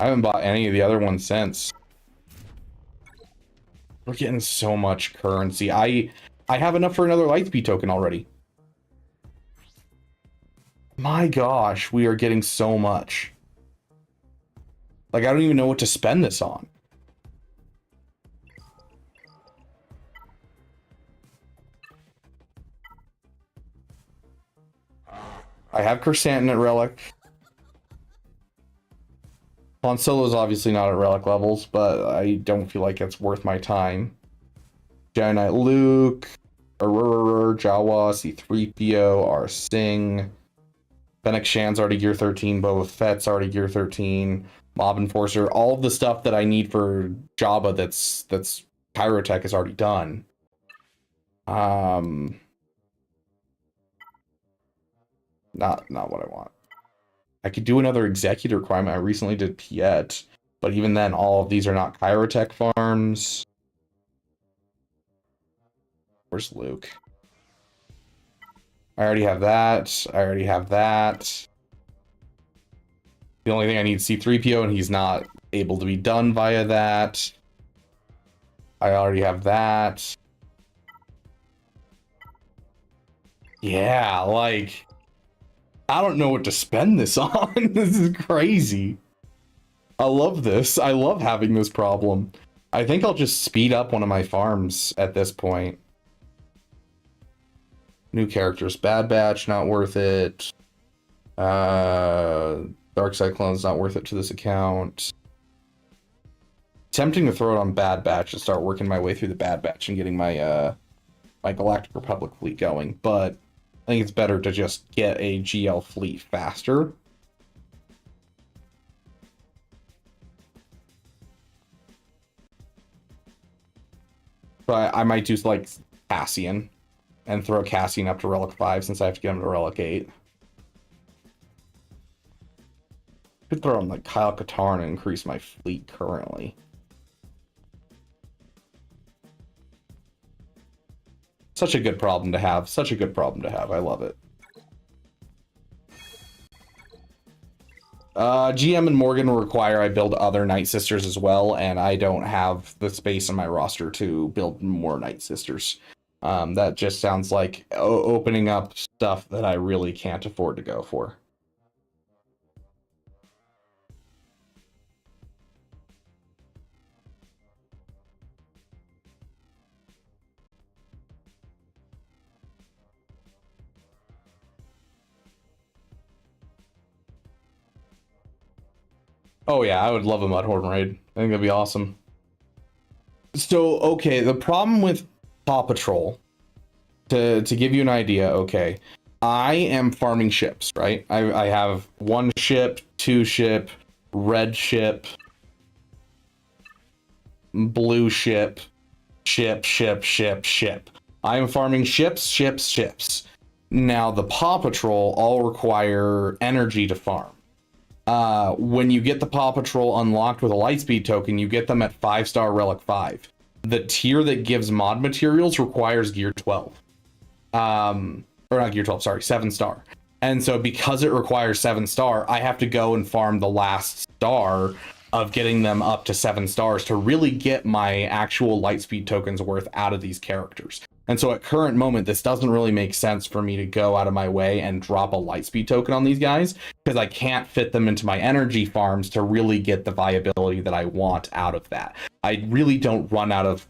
I haven't bought any of the other ones since. We're getting so much currency. I have enough for another Lightspeed token already. My gosh, we are getting so much. Like, I don't even know what to spend this on. I have Chrysanthemum at Relic. Han Solo's obviously not at Relic levels, but I don't feel like it's worth my time. Jedi Knight Luke, Jawa, C-3PO, R. Singh, Fennec Shan's already Gear 13, Boba Fett's already Gear 13, Mob Enforcer, all of the stuff that I need for Jabba that's Pyrotech is already done. Not what I want. I could do another executor requirement. I recently did Piet, but even then, all of these are not Pyrotech farms. Where's Luke? I already have that. I already have that. The only thing I need is C-3PO, and he's not able to be done via that. I already have that. Yeah, like... I don't know what to spend this on. This is crazy. I love this. I love having this problem. I think I'll just speed up one of my farms at this point. New characters. Bad Batch, not worth it. Dark Cyclone's not worth it to this account. Tempting to throw it on Bad Batch and start working my way through the Bad Batch and getting my my Galactic Republic fleet going, but I think it's better to just get a GL fleet faster. But I might do like Cassian and throw Cassian up to Relic 5 since I have to get him to Relic 8. Could throw him like Kyle Katarn and increase my fleet currently. Such a good problem to have. Such a good problem to have. I love it. GM and Morgan will require I build other Night Sisters as well, and I don't have the space in my roster to build more Night Sisters. That just sounds like opening up stuff that I really can't afford to go for. Oh yeah, I would love a Mudhorn raid. I think that'd be awesome. So, okay, the problem with Paw Patrol, to give you an idea, okay, I am farming ships, right? I have 1 ship, 2 ship, red ship, blue ship, ship. I am farming ships. Now, the Paw Patrol all require energy to farm. When you get the Paw Patrol unlocked with a Lightspeed token, you get them at 5-star Relic 5. The tier that gives mod materials requires Gear 12. Or not Gear 12, sorry, 7-star. And so because it requires 7-star, I have to go and farm the last star of getting them up to 7 stars to really get my actual Lightspeed tokens worth out of these characters. And so at current moment, this doesn't really make sense for me to go out of my way and drop a Lightspeed token on these guys, because I can't fit them into my energy farms to really get the viability that I want out of that. I really don't run out of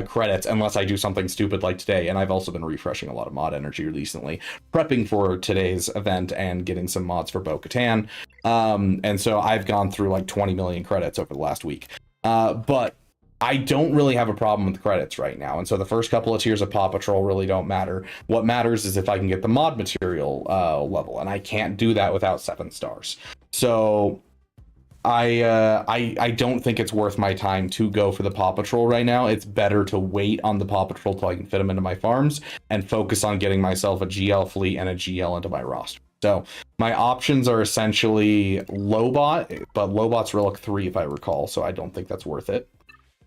credits unless I do something stupid like today, and I've also been refreshing a lot of mod energy recently, prepping for today's event and getting some mods for Bo-Katan. And so I've gone through like 20 million credits over the last week. But I don't really have a problem with credits right now, and so the first couple of tiers of Paw Patrol really don't matter. What matters is if I can get the mod material level, and I can't do that without 7 stars. So I don't think it's worth my time to go for the Paw Patrol right now. It's better to wait on the Paw Patrol till I can fit them into my farms and focus on getting myself a GL fleet and a GL into my roster. So my options are essentially Lobot, but Lobot's Relic 3 if I recall, so I don't think that's worth it.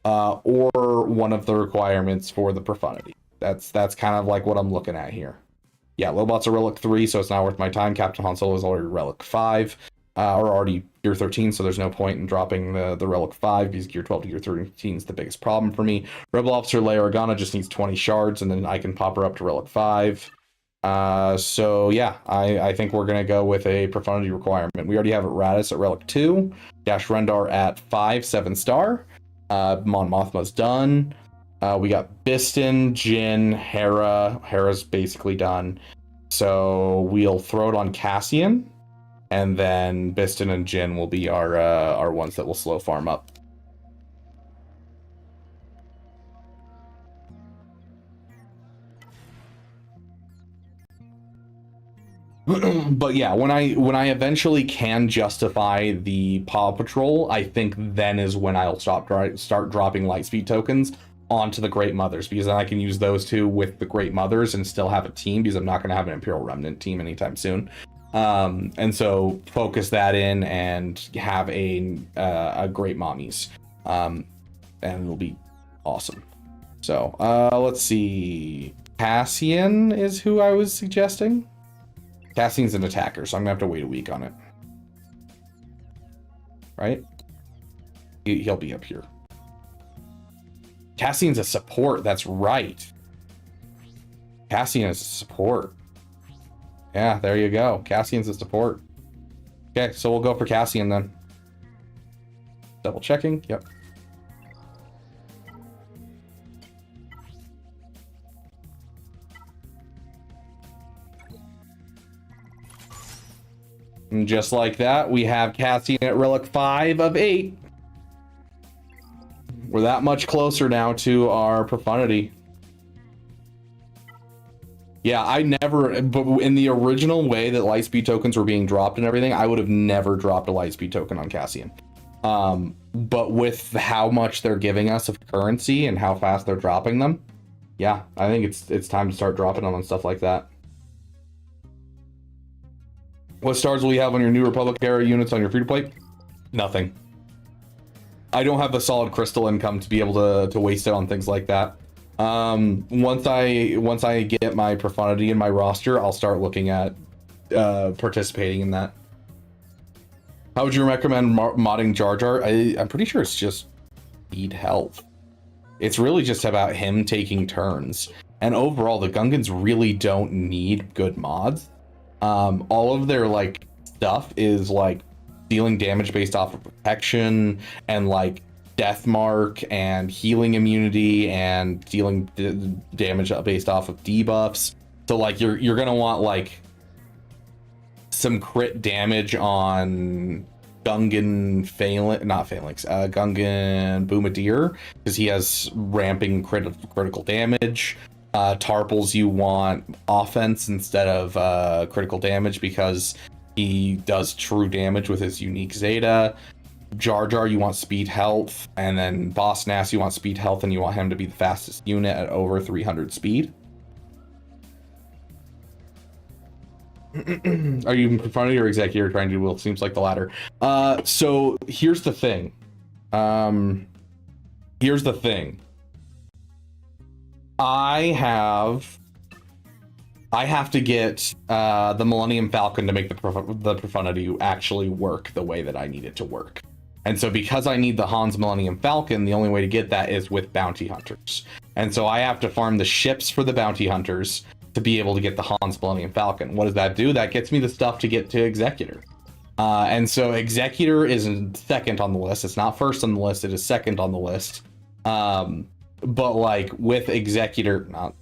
Or one of the requirements for the Profundity. That's kind of like what I'm looking at here. Yeah, Lobot's a Relic 3, so it's not worth my time. Captain Han Solo is already Relic 5, or already Gear 13, so there's no point in dropping the Relic 5, because Gear 12 to Gear 13 is the biggest problem for me. Rebel Officer Leia Organa just needs 20 shards, and then I can pop her up to Relic 5. So yeah, I think we're going to go with a Profundity requirement. We already have Radis at Relic 2, Dash Rendar at 5, 7-star. Mon Mothma's done. We got Biston, Jin, Hera. Hera's basically done. So we'll throw it on Cassian, and then Biston and Jin will be our ones that will slow farm up. But yeah, when I eventually can justify the Paw Patrol, I think then is when I'll start dropping Lightspeed tokens onto the Great Mothers, because then I can use those two with the Great Mothers and still have a team, because I'm not going to have an Imperial Remnant team anytime soon. And so focus that in and have a Great Mommies, and it'll be awesome. So let's see, Cassian is who I was suggesting. Cassian's an attacker, so I'm gonna have to wait a week on it. Right? He'll be up here. Cassian's a support, that's right. Cassian is a support. Yeah, there you go. Cassian's a support. Okay, so we'll go for Cassian then. Double checking, yep. And just like that, we have Cassian at Relic 5 of 8. We're that much closer now to our Profundity. Yeah, I never, but in the original way that Lightspeed tokens were being dropped and everything, I would have never dropped a Lightspeed token on Cassian. But with how much they're giving us of currency and how fast they're dropping them, yeah, I think it's time to start dropping them on stuff like that. What stars will you have on your New Republic era units on your free-to-play? Nothing. I don't have the solid crystal income to be able to waste it on things like that. Once I get my Profundity in my roster, I'll start looking at participating in that. How would you recommend modding Jar Jar? I'm pretty sure it's just speed health. It's really just about him taking turns. And overall, the Gungans really don't need good mods. All of their like stuff is like dealing damage based off of protection and like death mark and healing immunity and dealing damage based off of debuffs. So like you're gonna want like some crit damage on Gungan Gungan Boomadir, because he has ramping critical damage. Tarples, you want offense instead of critical damage because he does true damage with his unique Zeta. Jar Jar, you want speed health, and then Boss Nass, you want speed health, and you want him to be the fastest unit at over 300 speed. Are you in front of your executor trying to do well? It seems like the latter. So here's the thing. I have to get the Millennium Falcon to make the Profundity actually work the way that I need it to work. And so because I need the Han's Millennium Falcon, the only way to get that is with Bounty Hunters. And so I have to farm the ships for the Bounty Hunters to be able to get the Han's Millennium Falcon. What does that do? That gets me the stuff to get to Executor. And so Executor is second on the list. It's not first on the list, it is second on the list. But like with Executor, not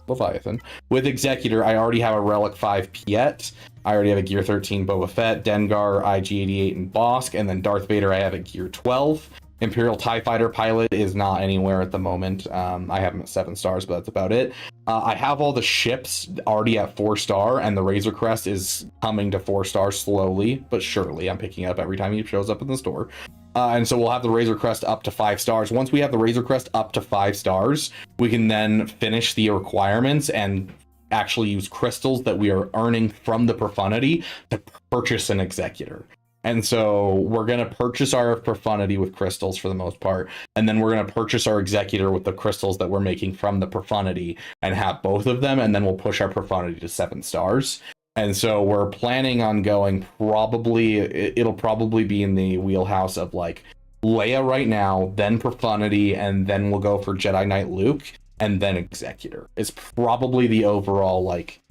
Leviathan, with Executor, I already have a Relic 5 Piet. I already have a Gear 13 Boba Fett, Dengar, IG-88, and Bosk, and then Darth Vader I have at Gear 12. Imperial TIE Fighter pilot is not anywhere at the moment. I have him at 7 stars, but that's about it. I have all the ships already at 4-star, and the Razor Crest is coming to 4-star slowly but surely. I'm picking it up every time he shows up in the store. And so we'll have the Razor Crest up to 5 stars. Once we have the Razor Crest up to 5 stars, we can then finish the requirements and actually use crystals that we are earning from the Profundity to purchase an Executor. And so we're going to purchase our Profundity with crystals for the most part, and then we're going to purchase our Executor with the crystals that we're making from the Profundity and have both of them, and then we'll push our Profundity to 7 stars. And so we're planning on going it'll probably be in the wheelhouse of like Leia right now, then Profundity, and then we'll go for Jedi Knight Luke, and then Executor. It's probably the overall like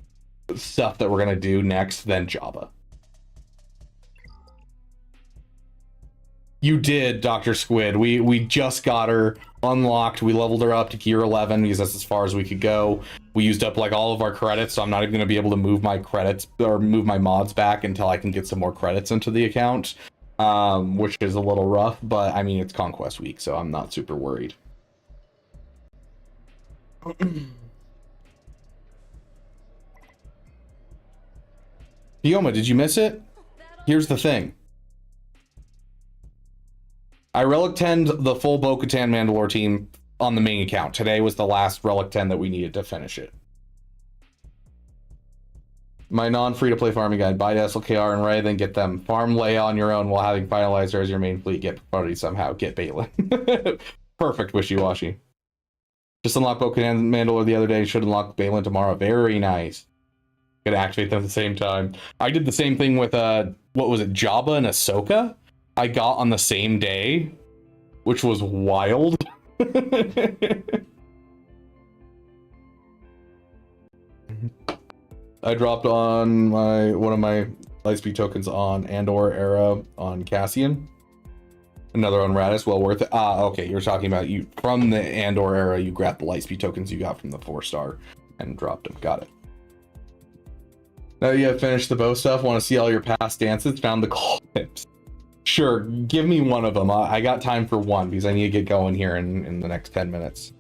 stuff that we're going to do next, then Jabba. You did, Dr. Squid. We just got her unlocked. We leveled her up to gear 11 because that's as far as we could go. We used up like all of our credits, so I'm not even going to be able to move my credits or move my mods back until I can get some more credits into the account, which is a little rough, but I mean, it's Conquest Week, so I'm not super worried. Pioma, did you miss it? Here's the thing. I Relic 10'd the full Bo-Katan Mandalore team on the main account. Today was the last Relic 10 that we needed to finish it. My non-free-to-play farming guide. Buy SLKR and Ray, then get them. Farm Leia on your own while having Finalizer as your main fleet. Get Profundity somehow. Get Balin. Perfect, Wishy-Washy. Just unlocked Bo-Katan Mandalore the other day. Should unlock Balin tomorrow. Very nice. Gonna activate them at the same time. I did the same thing with, what was it, Jabba and Ahsoka? I got on the same day, which was wild. I dropped on one of my Lightspeed tokens on Andor era on Cassian. Another on Radis, well worth it. Ah, okay, you're talking about you from the Andor era. You grabbed the Lightspeed tokens you got from the 4-star and dropped them. Got it. Now you have finished the bow stuff. Want to see all your past dances? Found the clips. Sure, give me one of them. I got time for one because I need to get going here in the next 10 minutes.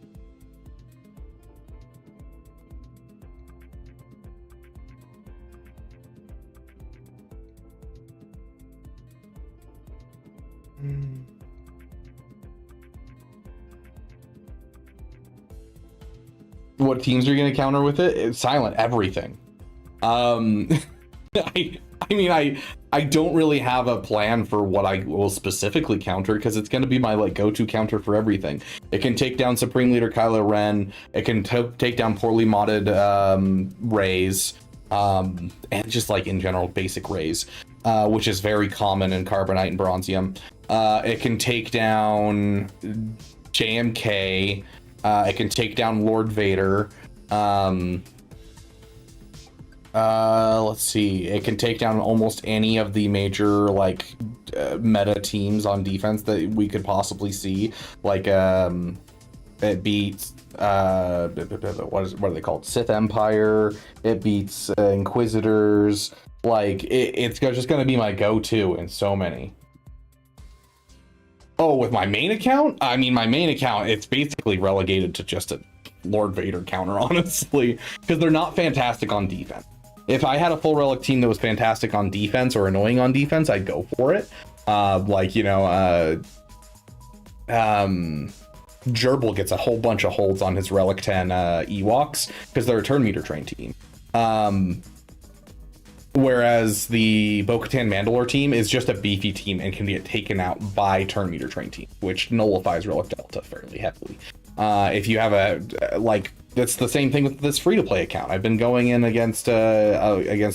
What teams are you going to counter with it? It's silent, everything. I don't really have a plan for what I will specifically counter because it's going to be my like go-to counter for everything. It can take down Supreme Leader Kylo Ren. It can take down poorly modded Rays, and just like in general basic Rays, which is very common in Carbonite and Bronzium. It can take down JMK. It can take down Lord Vader. Let's see. It can take down almost any of the major like meta teams on defense that we could possibly see. Like it beats what are they called? Sith Empire. It beats Inquisitors. Like it's just gonna be my go-to in so many. Oh, with my main account? I mean, my main account, it's basically relegated to just a Lord Vader counter, honestly, because they're not fantastic on defense. If I had a full Relic team that was fantastic on defense or annoying on defense, I'd go for it. Gerbil gets a whole bunch of holds on his Relic 10 Ewoks because they're a turn meter train team. Whereas the Bo-Katan Mandalore team is just a beefy team and can get taken out by turn meter train team, which nullifies Relic Delta fairly heavily. If you have that's the same thing with this free-to-play account. I've been going in against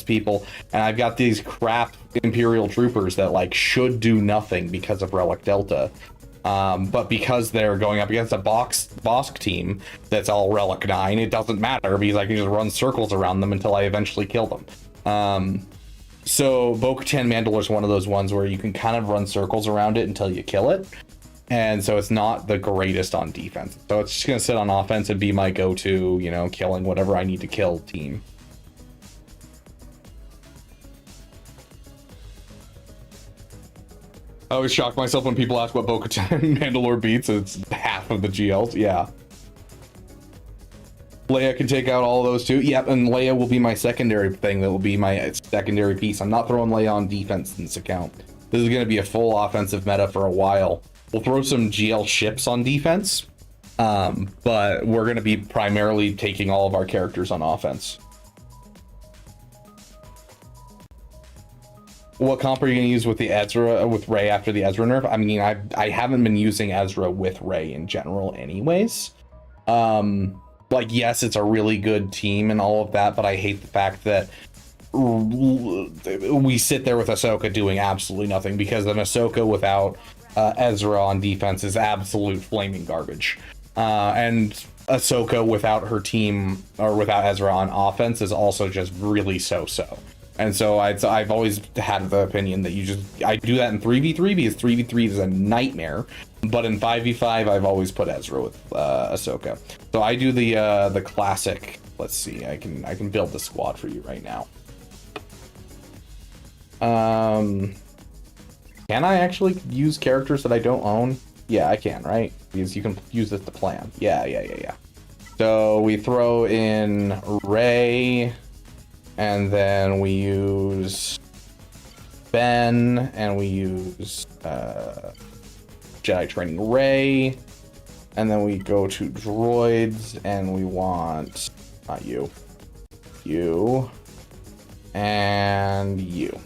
people, and I've got these crap Imperial troopers that like should do nothing because of Relic Delta. But because they're going up against a Bosk team that's all Relic 9, it doesn't matter because I can just run circles around them until I eventually kill them. So Bo-Katan Mandalore is one of those ones where you can kind of run circles around it until you kill it. And so it's not the greatest on defense. So it's just going to sit on offense and be my go-to, killing whatever I need to kill team. I always shock myself when people ask what Bo-Katan and Mandalore beats. It's half of the GLs. Yeah. Leia can take out all of those too. Yep, and Leia will be my secondary thing. That will be my secondary piece. I'm not throwing Leia on defense in this account. This is going to be a full offensive meta for a while. We'll throw some GL ships on defense, but we're going to be primarily taking all of our characters on offense. What comp are you going to use with the Ezra, with Rey after the Ezra nerf? I mean, I haven't been using Ezra with Rey in general anyways. Like, yes, it's a really good team and all of that, but I hate the fact that we sit there with Ahsoka doing absolutely nothing, because an Ahsoka without Ezra on defense is absolute flaming garbage. And Ahsoka without her team, or without Ezra on offense, is also just really so-so. And so I've always had the opinion that I do that in 3v3 because 3v3 is a nightmare. But in 5v5, I've always put Ezra with Ahsoka. So I do the classic. Let's see, I can build the squad for you right now. Can I actually use characters that I don't own? Yeah, I can, right? Because you can use this to plan. Yeah. So we throw in Rey, and then we use Ben, and we use Jedi Training Rey, and then we go to droids, and we want not you, and you.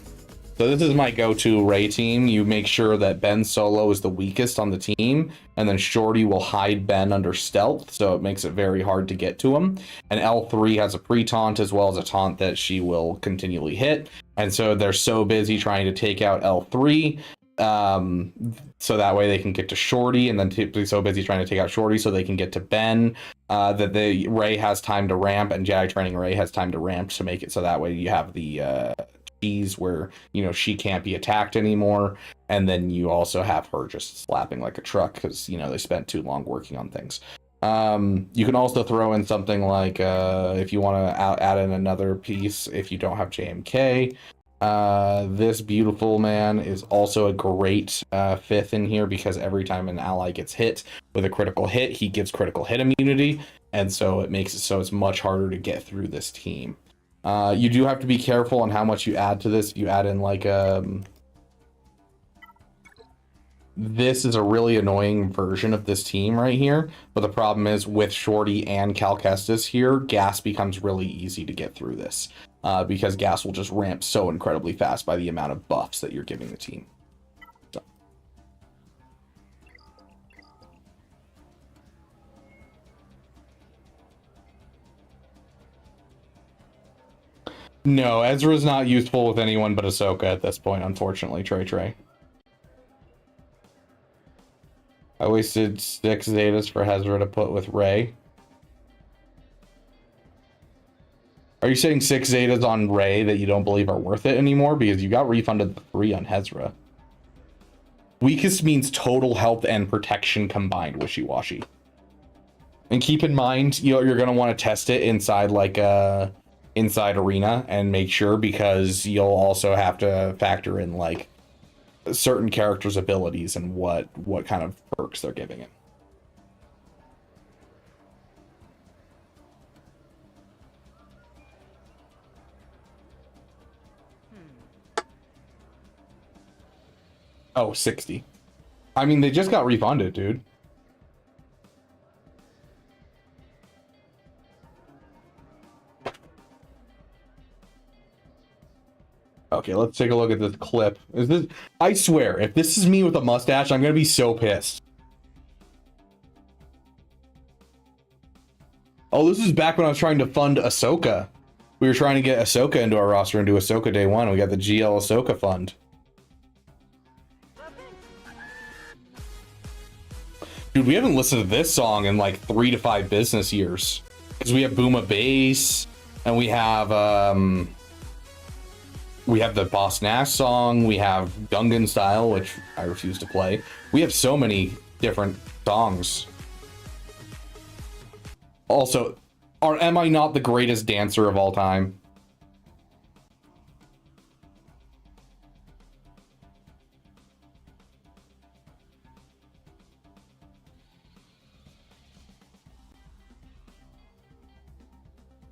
So this is my go-to Rey team. You make sure that Ben Solo is the weakest on the team, and then Shorty will hide Ben under stealth, so it makes it very hard to get to him. And L3 has a pre-taunt as well as a taunt that she will continually hit. And so they're so busy trying to take out L3, so that way they can get to Shorty, and then so busy trying to take out Shorty so they can get to Ben, that the Rey has time to ramp, and Jedi Training Rey has time to ramp to make it so that way you have the where, you know, she can't be attacked anymore, and then you also have her just slapping like a truck because, you know, they spent too long working on things. You can also throw in something like if you want to add in another piece, if you don't have JMK, this beautiful man is also a great fifth in here, because every time an ally gets hit with a critical hit, he gives critical hit immunity, and so it makes it so it's much harder to get through this team. You do have to be careful on how much you add to this. You add in like this is a really annoying version of this team right here, but the problem is with Shorty and Cal Kestis here, Gas becomes really easy to get through this, because Gas will just ramp so incredibly fast by the amount of buffs that you're giving the team. No, Ezra's not useful with anyone but Ahsoka at this point, unfortunately, Trey. I wasted 6 Zetas for Ezra to put with Rey. Are you saying 6 Zetas on Rey that you don't believe are worth it anymore? Because you got refunded 3 on Ezra. Weakest means total health and protection combined, wishy-washy. And keep in mind, you're going to want to test it inside like inside arena and make sure, because you'll also have to factor in like certain characters' abilities and what kind of perks they're giving it. Oh, 60. I mean, they just got refunded, dude. Okay, let's take a look at this clip. Is this? I swear, if this is me with a mustache, I'm gonna be so pissed. Oh, this is back when I was trying to fund Ahsoka. We were trying to get Ahsoka into our roster and do Ahsoka Day 1. We got the GL Ahsoka fund. Dude, we haven't listened to this song in like 3 to 5 business years. Because we have Booma Bass, and we have the Boss Nash song, we have Gungan Style, which I refuse to play. We have so many different songs. Also, am I not the greatest dancer of all time?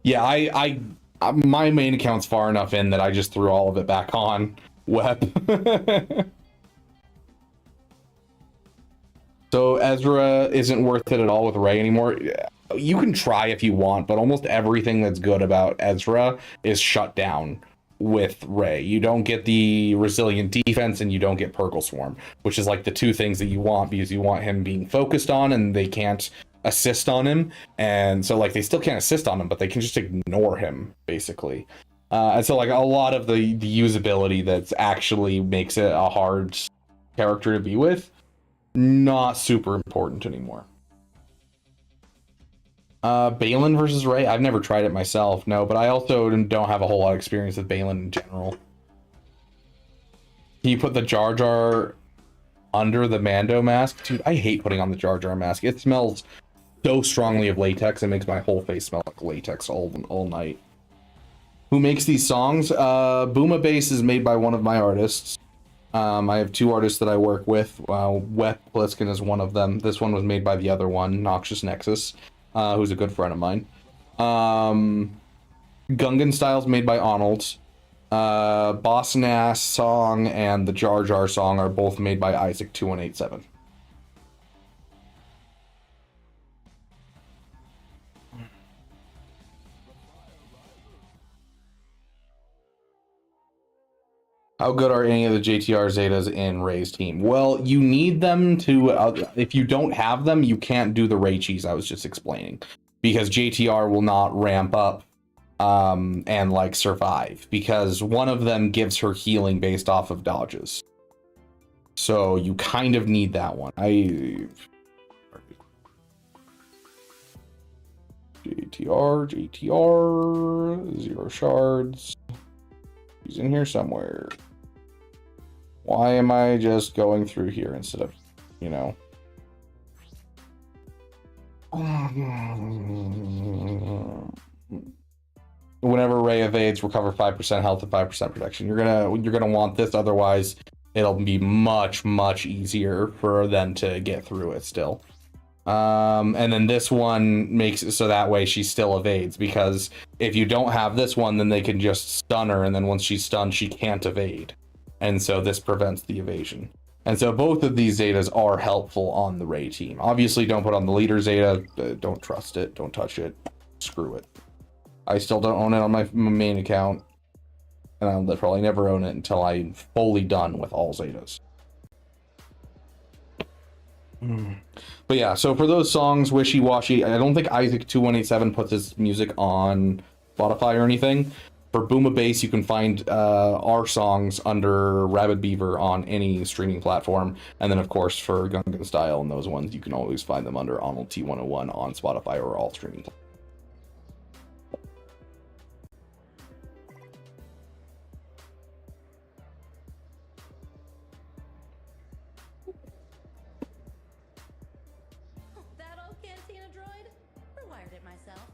Yeah, my main account's far enough in that I just threw all of it back on Wep. So Ezra isn't worth it at all with Ray anymore. You can try if you want, but almost everything that's good about Ezra is shut down with Ray. You don't get the resilient defense and you don't get Purgle Swarm, which is like the two things that you want, because you want him being focused on and they can't assist on him. And so like they still can't assist on him, but they can just ignore him basically. And so like a lot of the usability that's actually makes it a hard character to be with, not super important anymore. Balin versus Ray, I've never tried it myself, no, but I also don't have a whole lot of experience with Balin in general. Can you put the Jar Jar under the Mando mask? Dude, I hate putting on the Jar Jar mask. It smells so strongly of latex, it makes my whole face smell like latex all night. Who makes these songs? Booma Bass is made by one of my artists. I have two artists that I work with. Wep One is one of them. This one was made by the other one, Noxious Nexes, who's a good friend of mine. Gungan Style's made by Arnold. Boss Nass song and the Jar Jar song are both made by Isaac2187. How good are any of the JTR Zetas in Ray's team? Well, you need them to, if you don't have them, you can't do the Ray cheese I was just explaining. Because JTR will not ramp up and like survive. Because one of them gives her healing based off of dodges. So you kind of need that one. JTR, 0 shards. He's in here somewhere. Why am I just going through here instead of, you know? Whenever Ray evades, recover 5% health and 5% protection. You're gonna want this, otherwise it'll be much easier for them to get through it still. And then this one makes it so that way she still evades, because if you don't have this one, then they can just stun her, and then once she's stunned, she can't evade. And so this prevents the evasion. And so both of these Zetas are helpful on the Ray team. Obviously, don't put on the leader Zeta. Don't trust it. Don't touch it. Screw it. I still don't own it on my main account. And I'll probably never own it until I'm fully done with all Zetas. But yeah, so for those songs, Wishy Washy, I don't think Isaac2187 puts his music on Spotify or anything. For Booma Bass, you can find our songs under Rabbit Beaver on any streaming platform. And then, of course, for Gungan Style and those ones, you can always find them under Arnold T101 on Spotify or all streaming platforms. That old Cantina droid? Rewired it myself.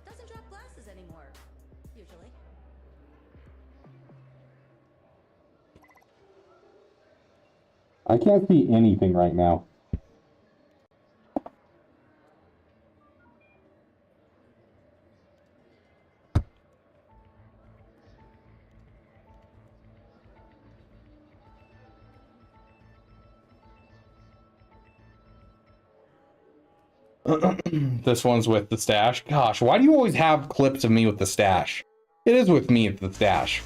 Doesn't drop glasses anymore. Usually. I can't see anything right now. This one's with the stash. Gosh, why do you always have clips of me with the stash? It is with me at the stash.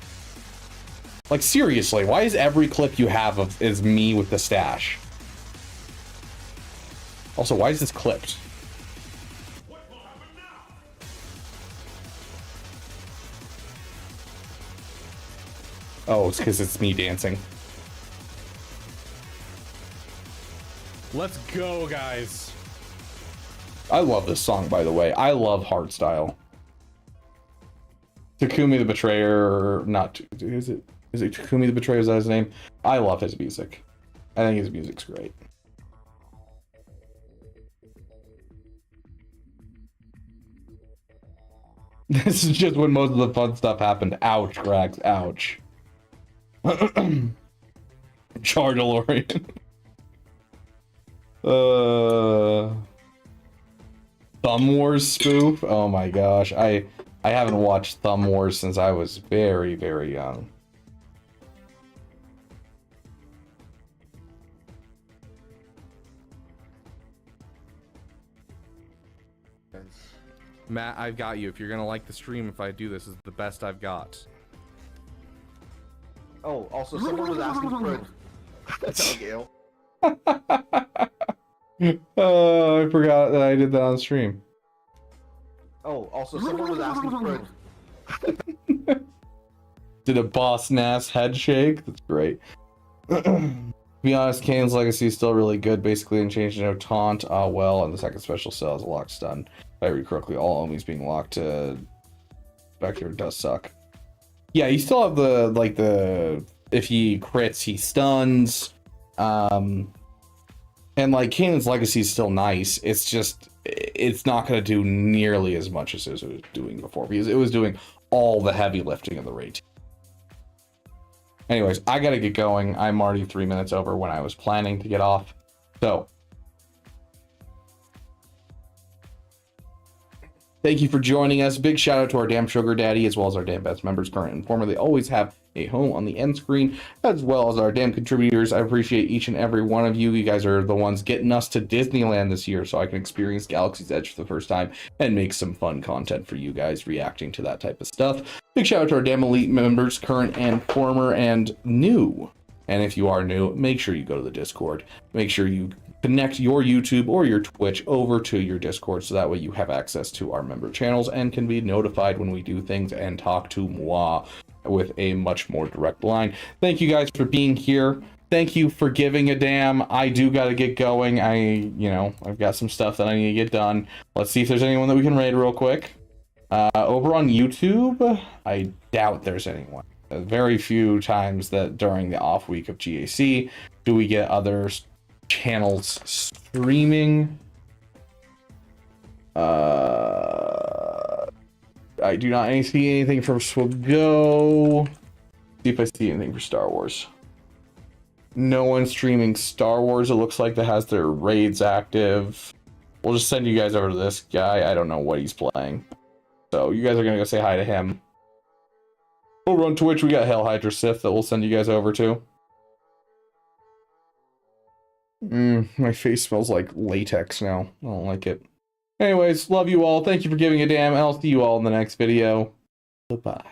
Like, seriously, why is every clip you have of is me with the stash? Also, why is this clipped? Oh, it's because it's me dancing. Let's go, guys. I love this song, by the way. I love hardstyle. Takumi the Betrayer, not... Is it Takumi the Betrayer? Is that his name? I love his music. I think his music's great. This is just when most of the fun stuff happened. Ouch, Grax. Ouch. Char DeLorean. Thumb Wars spoof. Oh my gosh. I haven't watched Thumb Wars since I was very, very young. Matt, I've got you. If you're gonna like the stream, if I do this, is the best I've got. Oh, also someone was asking for a Gale. Oh, I forgot that I did that on stream. Oh, also someone was asking for Did a boss Nass head shake? That's great. To be honest, Kane's Legacy is still really good. Basically, and changed no taunt. Well, and the second special cell is a lock stun. If I read correctly, all enemies being locked back here does suck. Yeah, you still have the if he crits, he stuns. And like Kanan's Legacy is still nice. It's just it's not going to do nearly as much as it was doing before because it was doing all the heavy lifting of the raid. Anyways, I gotta get going. I'm already 3 minutes over when I was planning to get off. So, thank you for joining us. Big shout out to our damn sugar daddy as well as our damn best members, current and former. They always have a home on the end screen, as well as our damn contributors. I appreciate each and every one of you. You guys are the ones getting us to Disneyland this year so I can experience Galaxy's Edge for the first time and make some fun content for you guys reacting to that type of stuff. Big shout out to our damn elite members, current and former and new. And if you are new, make sure you go to the Discord. Make sure you connect your YouTube or your Twitch over to your Discord so that way you have access to our member channels and can be notified when we do things and talk to MOAR with a much more direct line. Thank you guys for being here. Thank you for giving a damn. I do got to get going. I've got some stuff that I need to get done. Let's see if there's anyone that we can raid real quick. Over on YouTube, I doubt there's anyone. Very few times that during the off week of GAC do we get other channels streaming. I do not see anything from Swago. See if I see anything for Star Wars. No one streaming Star Wars, it looks like, that has their raids active. We'll just send you guys over to this guy. I don't know what he's playing. So you guys are gonna go say hi to him. Over on Twitch, we got Hell Hydra Sith that we'll send you guys over to. My face smells like latex now. I don't like it. Anyways, love you all. Thank you for giving a damn. I'll see you all in the next video. Goodbye.